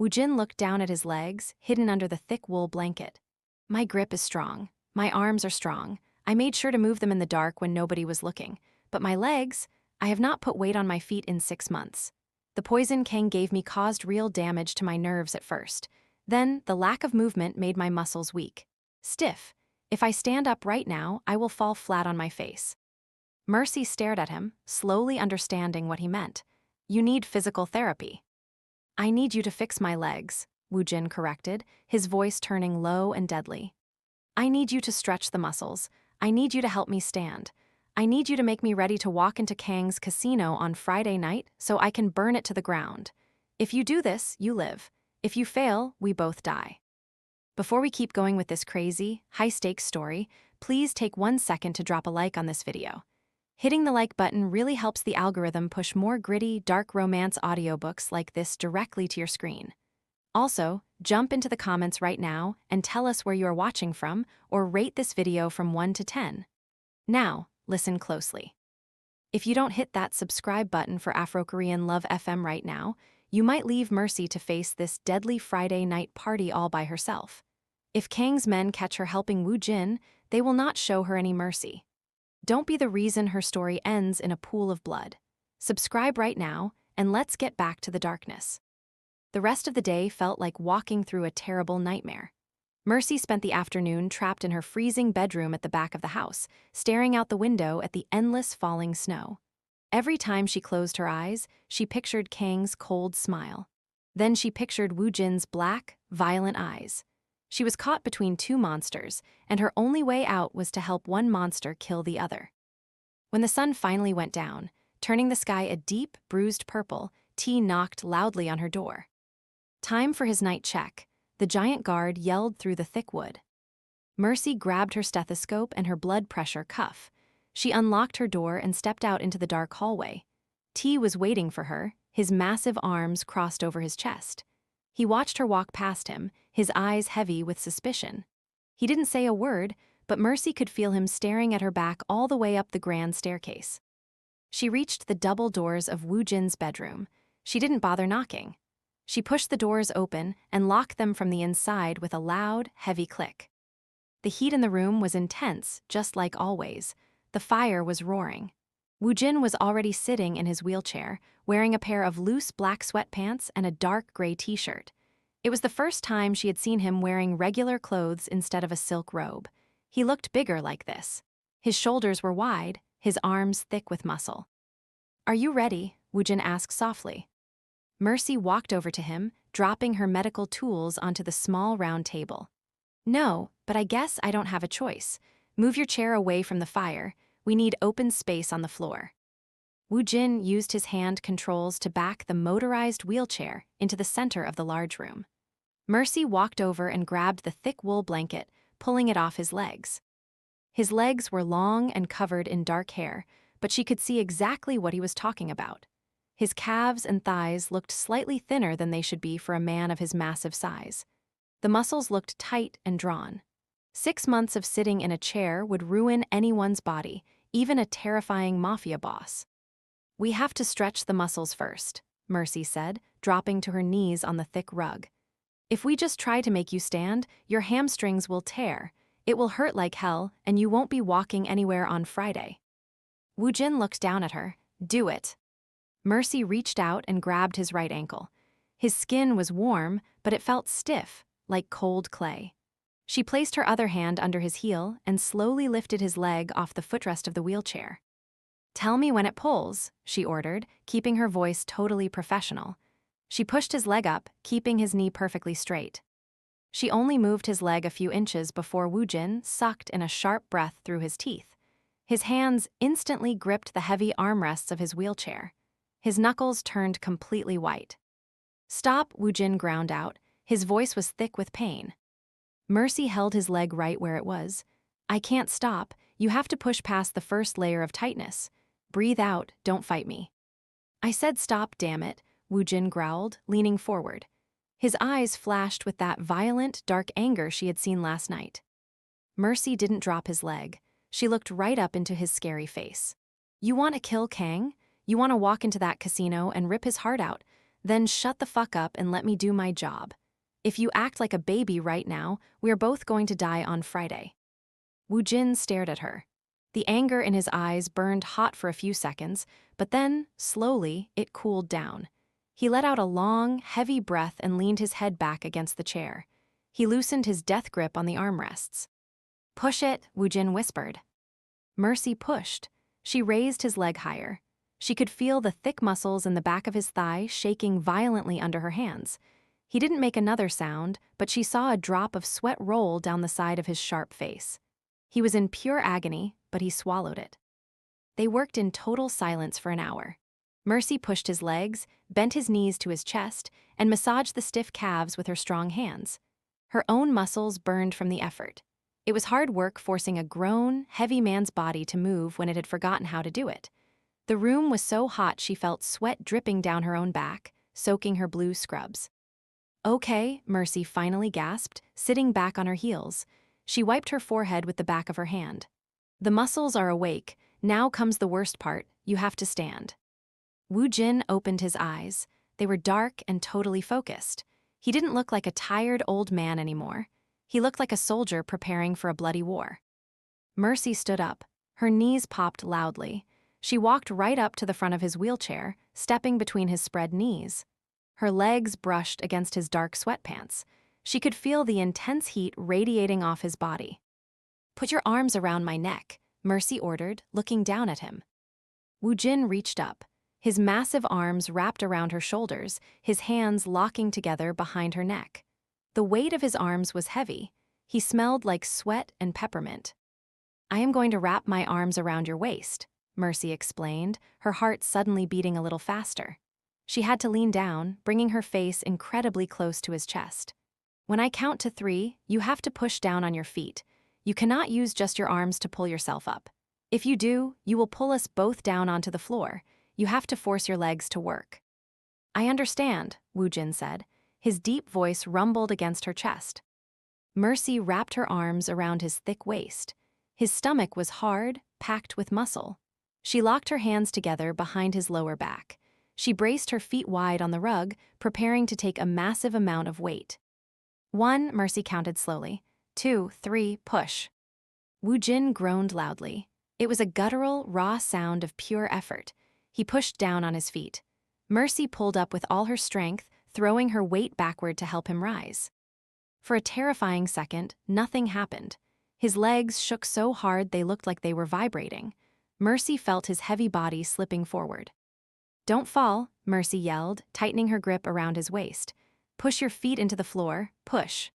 Woo-jin looked down at his legs, hidden under the thick wool blanket. My grip is strong. My arms are strong. I made sure to move them in the dark when nobody was looking. But my legs, I have not put weight on my feet in 6 months. The poison Kang gave me caused real damage to my nerves at first. Then, the lack of movement made my muscles weak. Stiff. If I stand up right now, I will fall flat on my face. Mercy stared at him, slowly understanding what he meant. You need physical therapy. I need you to fix my legs, Woo-jin corrected, his voice turning low and deadly. I need you to stretch the muscles. I need you to help me stand. I need you to make me ready to walk into Kang's casino on Friday night so I can burn it to the ground. If you do this, you live. If you fail, we both die. Before we keep going with this crazy, high-stakes story, please take 1 second to drop a like on this video. Hitting the like button really helps the algorithm push more gritty, dark romance audiobooks like this directly to your screen. Also, jump into the comments right now and tell us where you are watching from or rate this video from 1 to 10. Now, listen closely. If you don't hit that subscribe button for Afro-Korean Love FM right now, you might leave Mercy to face this deadly Friday night party all by herself. If Kang's men catch her helping Woo-jin, they will not show her any mercy. Don't be the reason her story ends in a pool of blood. Subscribe right now, and let's get back to the darkness. The rest of the day felt like walking through a terrible nightmare. Mercy spent the afternoon trapped in her freezing bedroom at the back of the house, staring out the window at the endless falling snow. Every time she closed her eyes, she pictured Kang's cold smile. Then she pictured Woo-jin's black, violent eyes. She was caught between 2 monsters, and her only way out was to help one monster kill the other. When the sun finally went down, turning the sky a deep, bruised purple, T knocked loudly on her door. Time for his night check, the giant guard yelled through the thick wood. Mercy grabbed her stethoscope and her blood pressure cuff. She unlocked her door and stepped out into the dark hallway. T was waiting for her, his massive arms crossed over his chest. He watched her walk past him, his eyes heavy with suspicion. He didn't say a word, but Mercy could feel him staring at her back all the way up the grand staircase. She reached the double doors of Woo-jin's bedroom. She didn't bother knocking. She pushed the doors open and locked them from the inside with a loud, heavy click. The heat in the room was intense, just like always. The fire was roaring. Woo-jin was already sitting in his wheelchair, wearing a pair of loose black sweatpants and a dark gray t-shirt. It was the first time she had seen him wearing regular clothes instead of a silk robe. He looked bigger like this. His shoulders were wide, his arms thick with muscle. Are you ready? Woo-jin asked softly. Mercy walked over to him, dropping her medical tools onto the small round table. No, but I guess I don't have a choice. Move your chair away from the fire. We need open space on the floor. Woo-jin used his hand controls to back the motorized wheelchair into the center of the large room. Mercy walked over and grabbed the thick wool blanket, pulling it off his legs. His legs were long and covered in dark hair, but she could see exactly what he was talking about. His calves and thighs looked slightly thinner than they should be for a man of his massive size. The muscles looked tight and drawn. 6 months of sitting in a chair would ruin anyone's body, even a terrifying mafia boss. We have to stretch the muscles first, Mercy said, dropping to her knees on the thick rug. If we just try to make you stand, your hamstrings will tear. It will hurt like hell, and you won't be walking anywhere on Friday. Woo-jin looked down at her. Do it. Mercy reached out and grabbed his right ankle. His skin was warm, but it felt stiff, like cold clay. She placed her other hand under his heel and slowly lifted his leg off the footrest of the wheelchair. Tell me when it pulls, she ordered, keeping her voice totally professional. She pushed his leg up, keeping his knee perfectly straight. She only moved his leg a few inches before Woo-jin sucked in a sharp breath through his teeth. His hands instantly gripped the heavy armrests of his wheelchair. His knuckles turned completely white. Stop, Woo-jin ground out. His voice was thick with pain. Mercy held his leg right where it was. I can't stop. You have to push past the first layer of tightness. Breathe out, don't fight me. I said stop, damn it, Woo-jin growled, leaning forward. His eyes flashed with that violent, dark anger she had seen last night. Mercy didn't drop his leg. She looked right up into his scary face. You want to kill Kang? You want to walk into that casino and rip his heart out? Then shut the fuck up and let me do my job. If you act like a baby right now, we are both going to die on Friday. Woo-jin stared at her. The anger in his eyes burned hot for a few seconds, but then, slowly, it cooled down. He let out a long, heavy breath and leaned his head back against the chair. He loosened his death grip on the armrests. Push it, Woo-jin whispered. Mercy pushed. She raised his leg higher. She could feel the thick muscles in the back of his thigh shaking violently under her hands. He didn't make another sound, but she saw a drop of sweat roll down the side of his sharp face. He was in pure agony, but he swallowed it. They worked in total silence for an hour. Mercy pushed his legs, bent his knees to his chest, and massaged the stiff calves with her strong hands. Her own muscles burned from the effort. It was hard work forcing a grown, heavy man's body to move when it had forgotten how to do it. The room was so hot she felt sweat dripping down her own back, soaking her blue scrubs. Okay, Mercy finally gasped, sitting back on her heels. She wiped her forehead with the back of her hand. The muscles are awake. Now comes the worst part. You have to stand. Woo-jin opened his eyes. They were dark and totally focused. He didn't look like a tired old man anymore. He looked like a soldier preparing for a bloody war. Mercy stood up. Her knees popped loudly. She walked right up to the front of his wheelchair, stepping between his spread knees. Her legs brushed against his dark sweatpants. She could feel the intense heat radiating off his body. Put your arms around my neck, Mercy ordered, looking down at him. Woo-jin reached up. His massive arms wrapped around her shoulders, his hands locking together behind her neck. The weight of his arms was heavy. He smelled like sweat and peppermint. I am going to wrap my arms around your waist, Mercy explained, her heart suddenly beating a little faster. She had to lean down, bringing her face incredibly close to his chest. When I count to 3, you have to push down on your feet. You cannot use just your arms to pull yourself up. If you do, you will pull us both down onto the floor. You have to force your legs to work. I understand, Woo-jin said. His deep voice rumbled against her chest. Mercy wrapped her arms around his thick waist. His stomach was hard, packed with muscle. She locked her hands together behind his lower back. She braced her feet wide on the rug, preparing to take a massive amount of weight. 1, Mercy counted slowly. 2, 3, push. Woo-jin groaned loudly. It was a guttural, raw sound of pure effort. He pushed down on his feet. Mercy pulled up with all her strength, throwing her weight backward to help him rise. For a terrifying second, nothing happened. His legs shook so hard they looked like they were vibrating. Mercy felt his heavy body slipping forward. Don't fall, Mercy yelled, tightening her grip around his waist. Push your feet into the floor, push.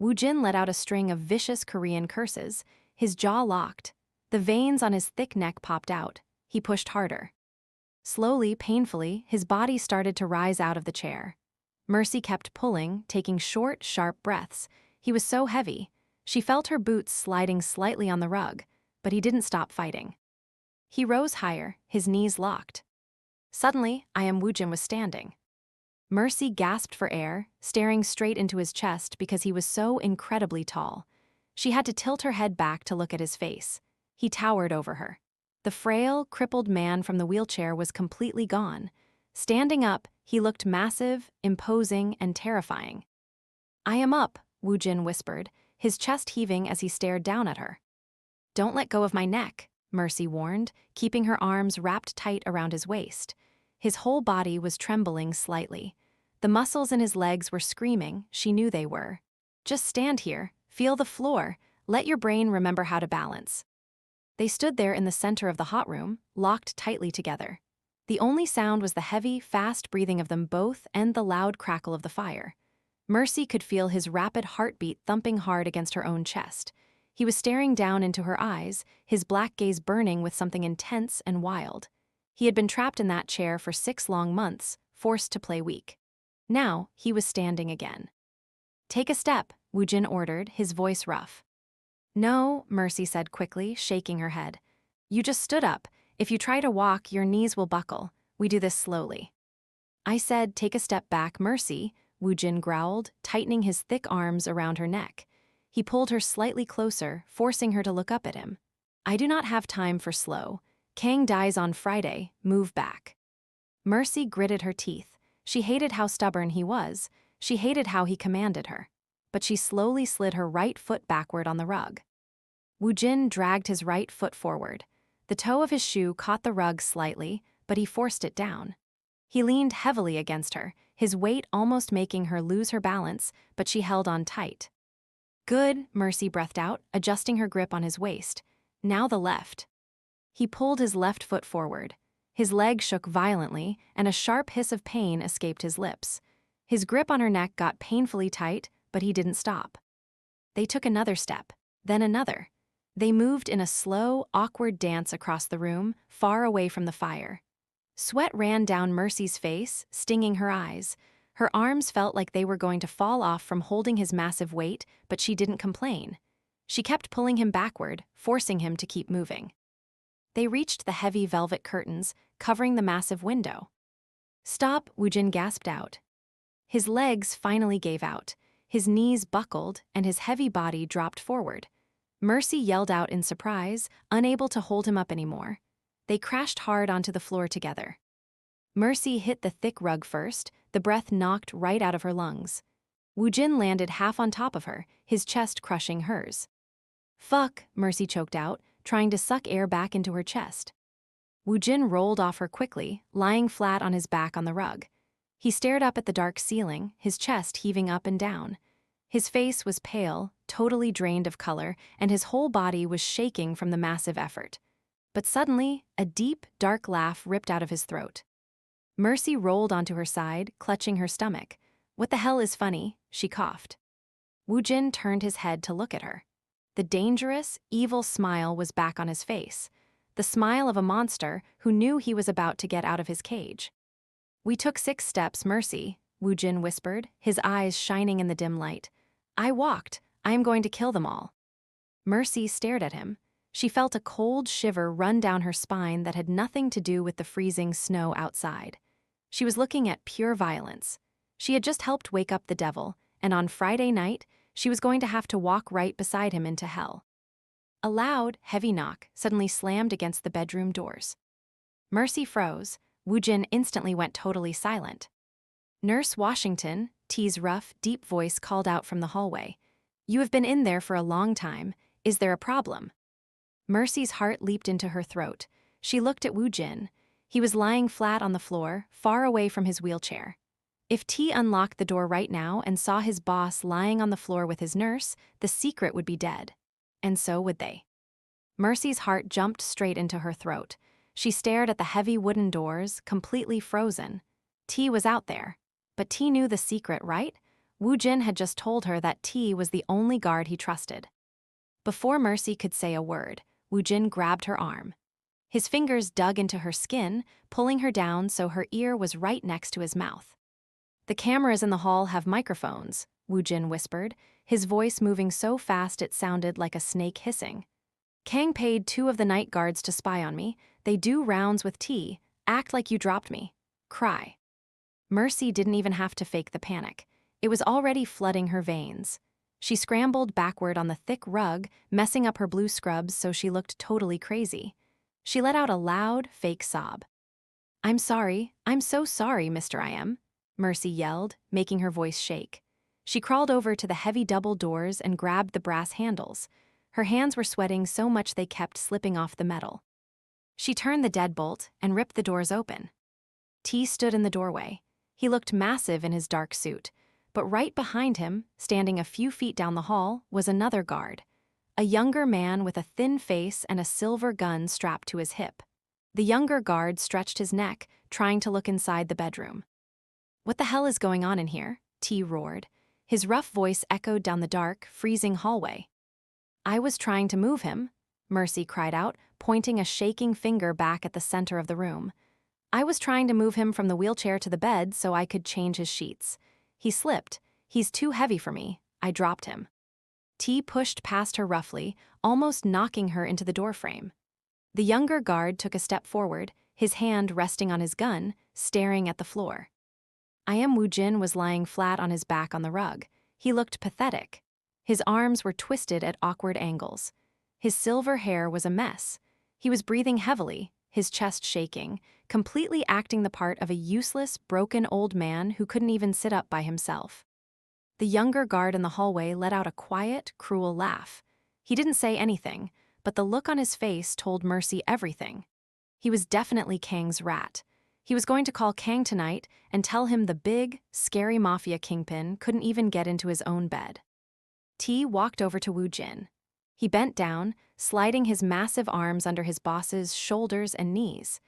Woo-jin let out a string of vicious Korean curses, his jaw locked. The veins on his thick neck popped out. He pushed harder. Slowly, painfully, his body started to rise out of the chair. Mercy kept pulling, taking short, sharp breaths. He was so heavy. She felt her boots sliding slightly on the rug, but he didn't stop fighting. He rose higher, his knees locked. Suddenly, Woo-jin was standing. Mercy gasped for air, staring straight into his chest because he was so incredibly tall. She had to tilt her head back to look at his face. He towered over her. The frail, crippled man from the wheelchair was completely gone. Standing up, he looked massive, imposing, and terrifying. "I am up," Woo-jin whispered, his chest heaving as he stared down at her. "Don't let go of my neck," Mercy warned, keeping her arms wrapped tight around his waist. His whole body was trembling slightly. The muscles in his legs were screaming, she knew they were. "Just stand here, feel the floor, let your brain remember how to balance." They stood there in the center of the hot room, locked tightly together. The only sound was the heavy, fast breathing of them both and the loud crackle of the fire. Mercy could feel his rapid heartbeat thumping hard against her own chest. He was staring down into her eyes, his black gaze burning with something intense and wild. He had been trapped in that chair for 6 long months, forced to play weak. Now, he was standing again. "Take a step," Woo-jin ordered, his voice rough. "No," Mercy said quickly, shaking her head. "You just stood up. If you try to walk, your knees will buckle. We do this slowly." "I said take a step back, Mercy," Woo-jin growled, tightening his thick arms around her neck. He pulled her slightly closer, forcing her to look up at him. "I do not have time for slow. Kang dies on Friday, move back." Mercy gritted her teeth. She hated how stubborn he was. She hated how he commanded her. But she slowly slid her right foot backward on the rug. Woo-jin dragged his right foot forward. The toe of his shoe caught the rug slightly, but he forced it down. He leaned heavily against her, his weight almost making her lose her balance, but she held on tight. "Good," Mercy breathed out, adjusting her grip on his waist. "Now the left." He pulled his left foot forward. His leg shook violently, and a sharp hiss of pain escaped his lips. His grip on her neck got painfully tight, but he didn't stop. They took another step, then another. They moved in a slow, awkward dance across the room, far away from the fire. Sweat ran down Mercy's face, stinging her eyes. Her arms felt like they were going to fall off from holding his massive weight, but she didn't complain. She kept pulling him backward, forcing him to keep moving. They reached the heavy velvet curtains, covering the massive window. "Stop," Woo-jin gasped out. His legs finally gave out. His knees buckled, and his heavy body dropped forward. Mercy yelled out in surprise, unable to hold him up anymore. They crashed hard onto the floor together. Mercy hit the thick rug first, the breath knocked right out of her lungs. Woo-jin landed half on top of her, his chest crushing hers. "Fuck," Mercy choked out, trying to suck air back into her chest. Woo-jin rolled off her quickly, lying flat on his back on the rug. He stared up at the dark ceiling, his chest heaving up and down. His face was pale, totally drained of color, and his whole body was shaking from the massive effort. But suddenly, a deep, dark laugh ripped out of his throat. Mercy rolled onto her side, clutching her stomach. "What the hell is funny?" she coughed. Woo-jin turned his head to look at her. The dangerous, evil smile was back on his face. The smile of a monster who knew he was about to get out of his cage. "We took 6 steps, Mercy," Woo-jin whispered, his eyes shining in the dim light. "I walked. I am going to kill them all." Mercy stared at him. She felt a cold shiver run down her spine that had nothing to do with the freezing snow outside. She was looking at pure violence. She had just helped wake up the devil, and on Friday night, she was going to have to walk right beside him into hell. A loud, heavy knock suddenly slammed against the bedroom doors. Mercy froze. Woo-jin instantly went totally silent. "Nurse Washington," T's rough, deep voice called out from the hallway. "You have been in there for a long time. Is there a problem?" Mercy's heart leaped into her throat. She looked at Woo-jin. He was lying flat on the floor, far away from his wheelchair. If T unlocked the door right now and saw his boss lying on the floor with his nurse, the secret would be dead. And so would they. Mercy's heart jumped straight into her throat. She stared at the heavy wooden doors, completely frozen. T was out there. But T knew the secret, right? Woo-jin had just told her that T was the only guard he trusted. Before Mercy could say a word, Woo-jin grabbed her arm. His fingers dug into her skin, pulling her down so her ear was right next to his mouth. "The cameras in the hall have microphones," Woo-jin whispered, his voice moving so fast it sounded like a snake hissing. "Kang paid 2 of the night guards to spy on me. They do rounds with T. Act like you dropped me. Cry." Mercy didn't even have to fake the panic. It was already flooding her veins. She scrambled backward on the thick rug, messing up her blue scrubs so she looked totally crazy. She let out a loud, fake sob. "I'm sorry. I'm so sorry, Mr. I Am," Mercy yelled, making her voice shake. She crawled over to the heavy double doors and grabbed the brass handles. Her hands were sweating so much they kept slipping off the metal. She turned the deadbolt and ripped the doors open. T stood in the doorway. He looked massive in his dark suit, but right behind him, standing a few feet down the hall, was another guard. A younger man with a thin face and a silver gun strapped to his hip. The younger guard stretched his neck, trying to look inside the bedroom. "What the hell is going on in here?" T roared. His rough voice echoed down the dark, freezing hallway. "I was trying to move him," Mercy cried out, pointing a shaking finger back at the center of the room. "I was trying to move him from the wheelchair to the bed so I could change his sheets. He slipped. He's too heavy for me. I dropped him." T pushed past her roughly, almost knocking her into the doorframe. The younger guard took a step forward, his hand resting on his gun, staring at the floor. I Am Woo-jin was lying flat on his back on the rug. He looked pathetic. His arms were twisted at awkward angles. His silver hair was a mess. He was breathing heavily, his chest shaking, completely acting the part of a useless, broken old man who couldn't even sit up by himself. The younger guard in the hallway let out a quiet, cruel laugh. He didn't say anything, but the look on his face told Mercy everything. He was definitely Kang's rat. He was going to call Kang tonight and tell him the big, scary mafia kingpin couldn't even get into his own bed. T walked over to Woo-jin. He bent down, sliding his massive arms under his boss's shoulders and knees.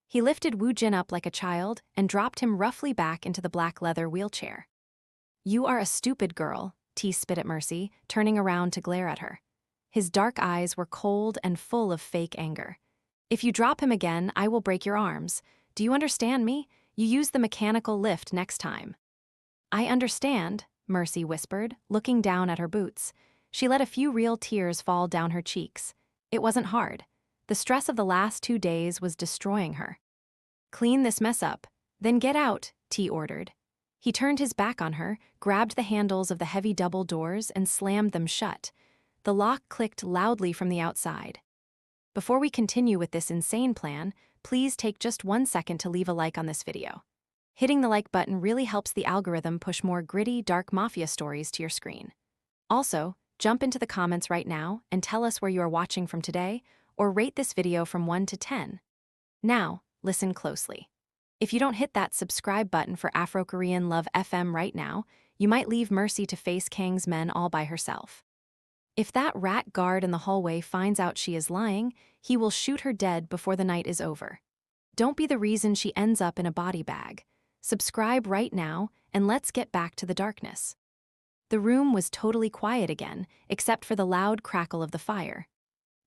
He lifted Woo-jin up like a child and dropped him roughly back into the black leather wheelchair. "You are a stupid girl," T spit at Mercy, turning around to glare at her. His dark eyes were cold and full of fake anger. "If you drop him again, I will break your arms. Do you understand me? You use the mechanical lift next time." "I understand," Mercy whispered, looking down at her boots. She let a few real tears fall down her cheeks. It wasn't hard. The stress of the last 2 days was destroying her. "Clean this mess up, then get out," T ordered. He turned his back on her, grabbed the handles of the heavy double doors, and slammed them shut. The lock clicked loudly from the outside. Before we continue with this insane plan, please take just 1 second to leave a like on this video. Hitting the like button really helps the algorithm push more gritty, dark mafia stories to your screen. Also, jump into the comments right now and tell us where you are watching from today, or rate this video from 1 to 10. Now, listen closely. If you don't hit that subscribe button for Afro-Korean Love FM right now, you might leave Mercy to face Kang's men all by herself. If that rat guard in the hallway finds out she is lying, he will shoot her dead before the night is over. Don't be the reason she ends up in a body bag. Subscribe right now, and let's get back to the darkness. The room was totally quiet again, except for the loud crackle of the fire.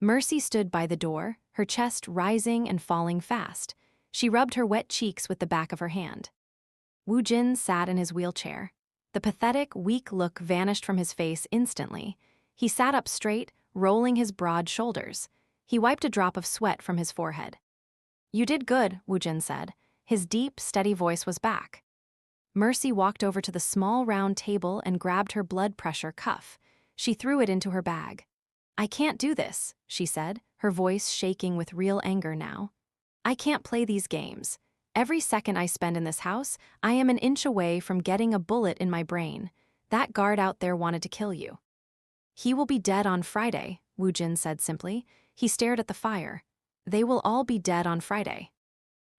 Mercy stood by the door, her chest rising and falling fast. She rubbed her wet cheeks with the back of her hand. Woo-jin sat in his wheelchair. The pathetic, weak look vanished from his face instantly. He sat up straight, rolling his broad shoulders. He wiped a drop of sweat from his forehead. "You did good," Woo-jin said. His deep, steady voice was back. Mercy walked over to the small round table and grabbed her blood pressure cuff. She threw it into her bag. "I can't do this," she said, her voice shaking with real anger now. "I can't play these games. Every second I spend in this house, I am an inch away from getting a bullet in my brain. That guard out there wanted to kill you." "He will be dead on Friday," Woo-jin said simply. He stared at the fire. "They will all be dead on Friday."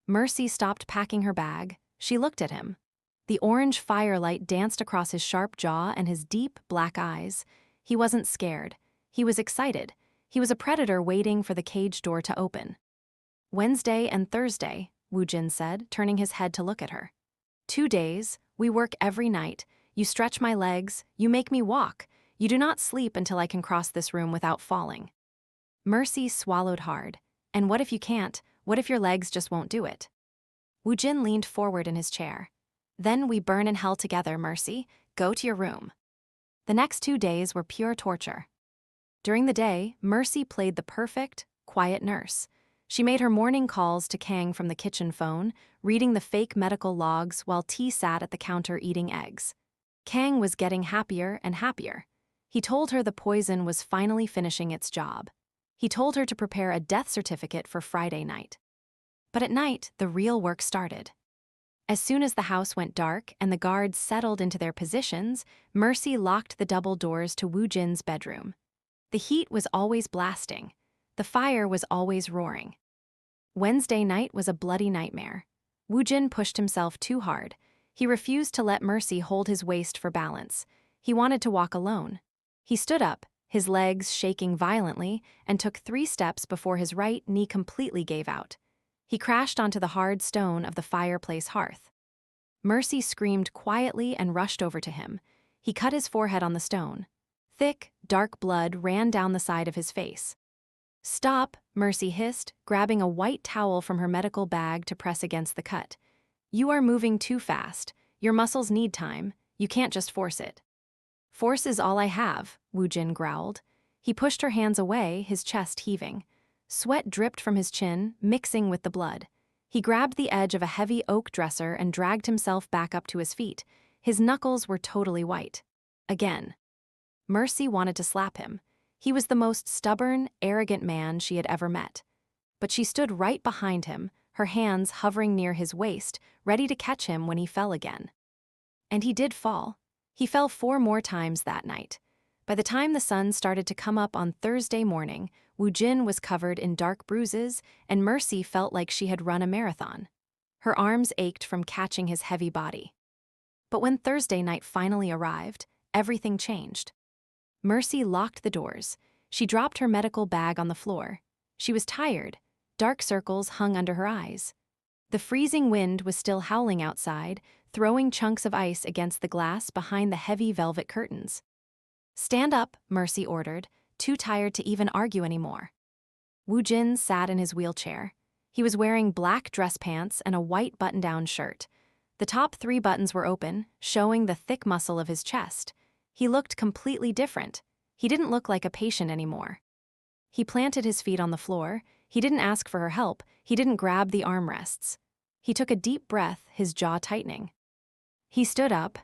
Mercy stopped packing her bag. She looked at him. The orange firelight danced across his sharp jaw and his deep, black eyes. He wasn't scared. He was excited. He was a predator waiting for the cage door to open. "Wednesday and Thursday," Woo-jin said, turning his head to look at her. 2 days, we work every night. You stretch my legs, you make me walk. You do not sleep until I can cross this room without falling. Mercy swallowed hard. And what if you can't? What if your legs just won't do it? Woo-jin leaned forward in his chair. Then we burn in hell together, Mercy. Go to your room. The next 2 days were pure torture. During the day, Mercy played the perfect, quiet nurse. She made her morning calls to Kang from the kitchen phone, reading the fake medical logs while T sat at the counter eating eggs. Kang was getting happier and happier. He told her the poison was finally finishing its job. He told her to prepare a death certificate for Friday night. But at night, the real work started. As soon as the house went dark and the guards settled into their positions, Mercy locked the double doors to Woo-jin's bedroom. The heat was always blasting. The fire was always roaring. Wednesday night was a bloody nightmare. Woo-jin pushed himself too hard. He refused to let Mercy hold his waist for balance. He wanted to walk alone. He stood up, his legs shaking violently, and took 3 steps before his right knee completely gave out. He crashed onto the hard stone of the fireplace hearth. Mercy screamed quietly and rushed over to him. He cut his forehead on the stone. Thick, dark blood ran down the side of his face. "Stop," Mercy hissed, grabbing a white towel from her medical bag to press against the cut. "You are moving too fast. Your muscles need time. You can't just force it." "Force is all I have," Woo-jin growled. He pushed her hands away, his chest heaving. Sweat dripped from his chin, mixing with the blood. He grabbed the edge of a heavy oak dresser and dragged himself back up to his feet. His knuckles were totally white. Again. Mercy wanted to slap him. He was the most stubborn, arrogant man she had ever met. But she stood right behind him, her hands hovering near his waist, ready to catch him when he fell again. And he did fall. He fell 4 more times that night. By the time the sun started to come up on Thursday morning, Woo-jin was covered in dark bruises, and Mercy felt like she had run a marathon. Her arms ached from catching his heavy body. But when Thursday night finally arrived, everything changed. Mercy locked the doors. She dropped her medical bag on the floor. She was tired. Dark circles hung under her eyes. The freezing wind was still howling outside, throwing chunks of ice against the glass behind the heavy velvet curtains. "Stand up," Mercy ordered, too tired to even argue anymore. Woo-jin sat in his wheelchair. He was wearing black dress pants and a white button-down shirt. The top 3 buttons were open, showing the thick muscle of his chest. He looked completely different. He didn't look like a patient anymore. He planted his feet on the floor. He didn't ask for her help. He didn't grab the armrests. He took a deep breath, his jaw tightening. He stood up.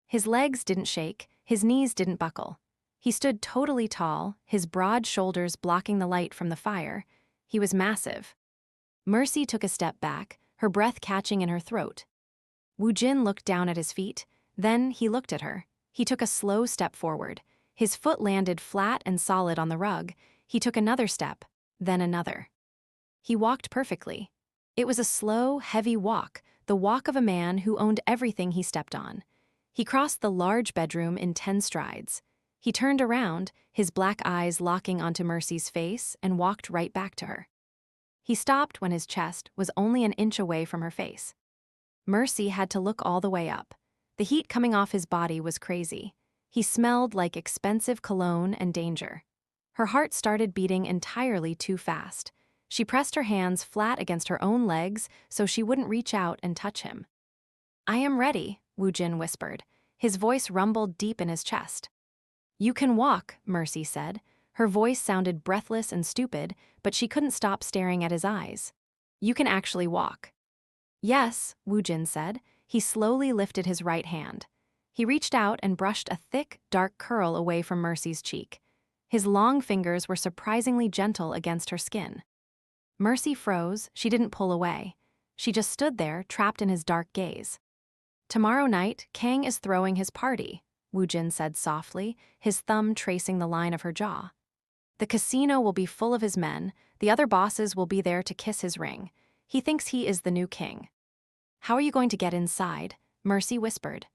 His legs didn't shake. His knees didn't buckle. He stood totally tall, his broad shoulders blocking the light from the fire. He was massive. Mercy took a step back, her breath catching in her throat. Woo-jin looked down at his feet. Then he looked at her. He took a slow step forward. His foot landed flat and solid on the rug. He took another step, then another. He walked perfectly. It was a slow, heavy walk, the walk of a man who owned everything he stepped on. He crossed the large bedroom in 10 strides. He turned around, his black eyes locking onto Mercy's face, and walked right back to her. He stopped when his chest was only an inch away from her face. Mercy had to look all the way up. The heat coming off his body was crazy. He smelled like expensive cologne and danger. Her heart started beating entirely too fast. She pressed her hands flat against her own legs so she wouldn't reach out and touch him. "I am ready," Woo-jin whispered. His voice rumbled deep in his chest. "You can walk," Mercy said. Her voice sounded breathless and stupid, but she couldn't stop staring at his eyes. "You can actually walk." "Yes," Woo-jin said. He slowly lifted his right hand. He reached out and brushed a thick, dark curl away from Mercy's cheek. His long fingers were surprisingly gentle against her skin. Mercy froze. She didn't pull away. She just stood there, trapped in his dark gaze. "Tomorrow night, Kang is throwing his party," Woo-jin said softly, his thumb tracing the line of her jaw. "The casino will be full of his men. The other bosses will be there to kiss his ring. He thinks he is the new king." "How are you going to get inside?" Mercy whispered.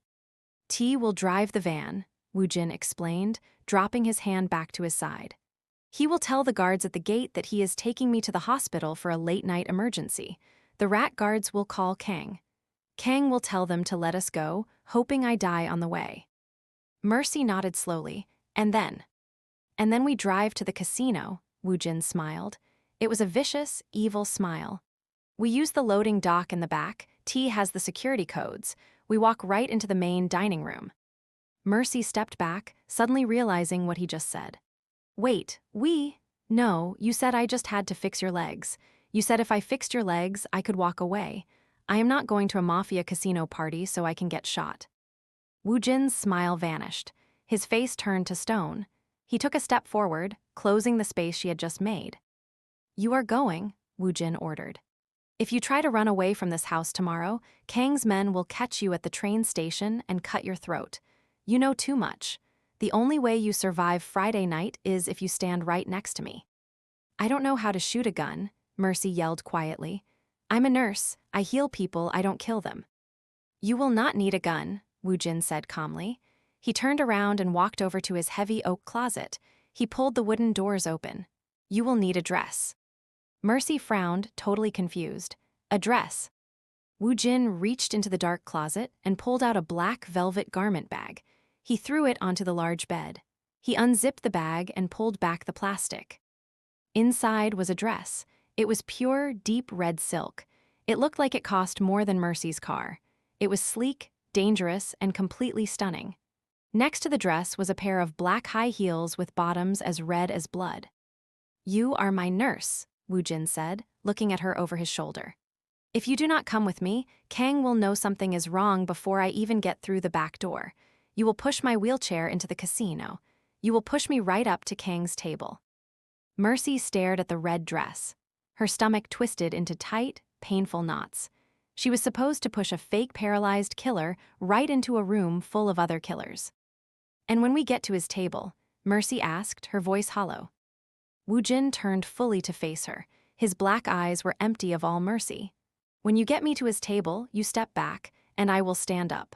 "T will drive the van," Woo-jin explained, dropping his hand back to his side. "He will tell the guards at the gate that he is taking me to the hospital for a late-night emergency. The rat guards will call Kang. Kang will tell them to let us go, hoping I die on the way. Mercy nodded slowly, and then we drive to the casino, Woo-jin smiled. It was a vicious, evil smile. We use the loading dock in the back. T has the security codes. We walk right into the main dining room. Mercy stepped back, suddenly realizing what he just said. Wait, No, you said I just had to fix your legs. You said if I fixed your legs, I could walk away. I am not going to a mafia casino party so I can get shot. Woo-jin's smile vanished. His face turned to stone. He took a step forward, closing the space she had just made. You are going, Woo-jin ordered. If you try to run away from this house tomorrow, Kang's men will catch you at the train station and cut your throat. You know too much. The only way you survive Friday night is if you stand right next to me. I don't know how to shoot a gun, Mercy yelled quietly. I'm a nurse. I heal people, I don't kill them. You will not need a gun, Woo-jin said calmly. He turned around and walked over to his heavy oak closet. He pulled the wooden doors open. You will need a dress. Mercy frowned, totally confused. A dress. Woo-jin reached into the dark closet and pulled out a black velvet garment bag. He threw it onto the large bed. He unzipped the bag and pulled back the plastic. Inside was a dress. It was pure, deep red silk. It looked like it cost more than Mercy's car. It was sleek, dangerous, and completely stunning. Next to the dress was a pair of black high heels with bottoms as red as blood. You are my nurse, Woo-jin said, looking at her over his shoulder. If you do not come with me, Kang will know something is wrong before I even get through the back door. You will push my wheelchair into the casino. You will push me right up to Kang's table. Mercy stared at the red dress. Her stomach twisted into tight, painful knots. She was supposed to push a fake paralyzed killer right into a room full of other killers. And when we get to his table, Mercy asked, her voice hollow. Woo-jin turned fully to face her. His black eyes were empty of all mercy. When you get me to his table, you step back, and I will stand up.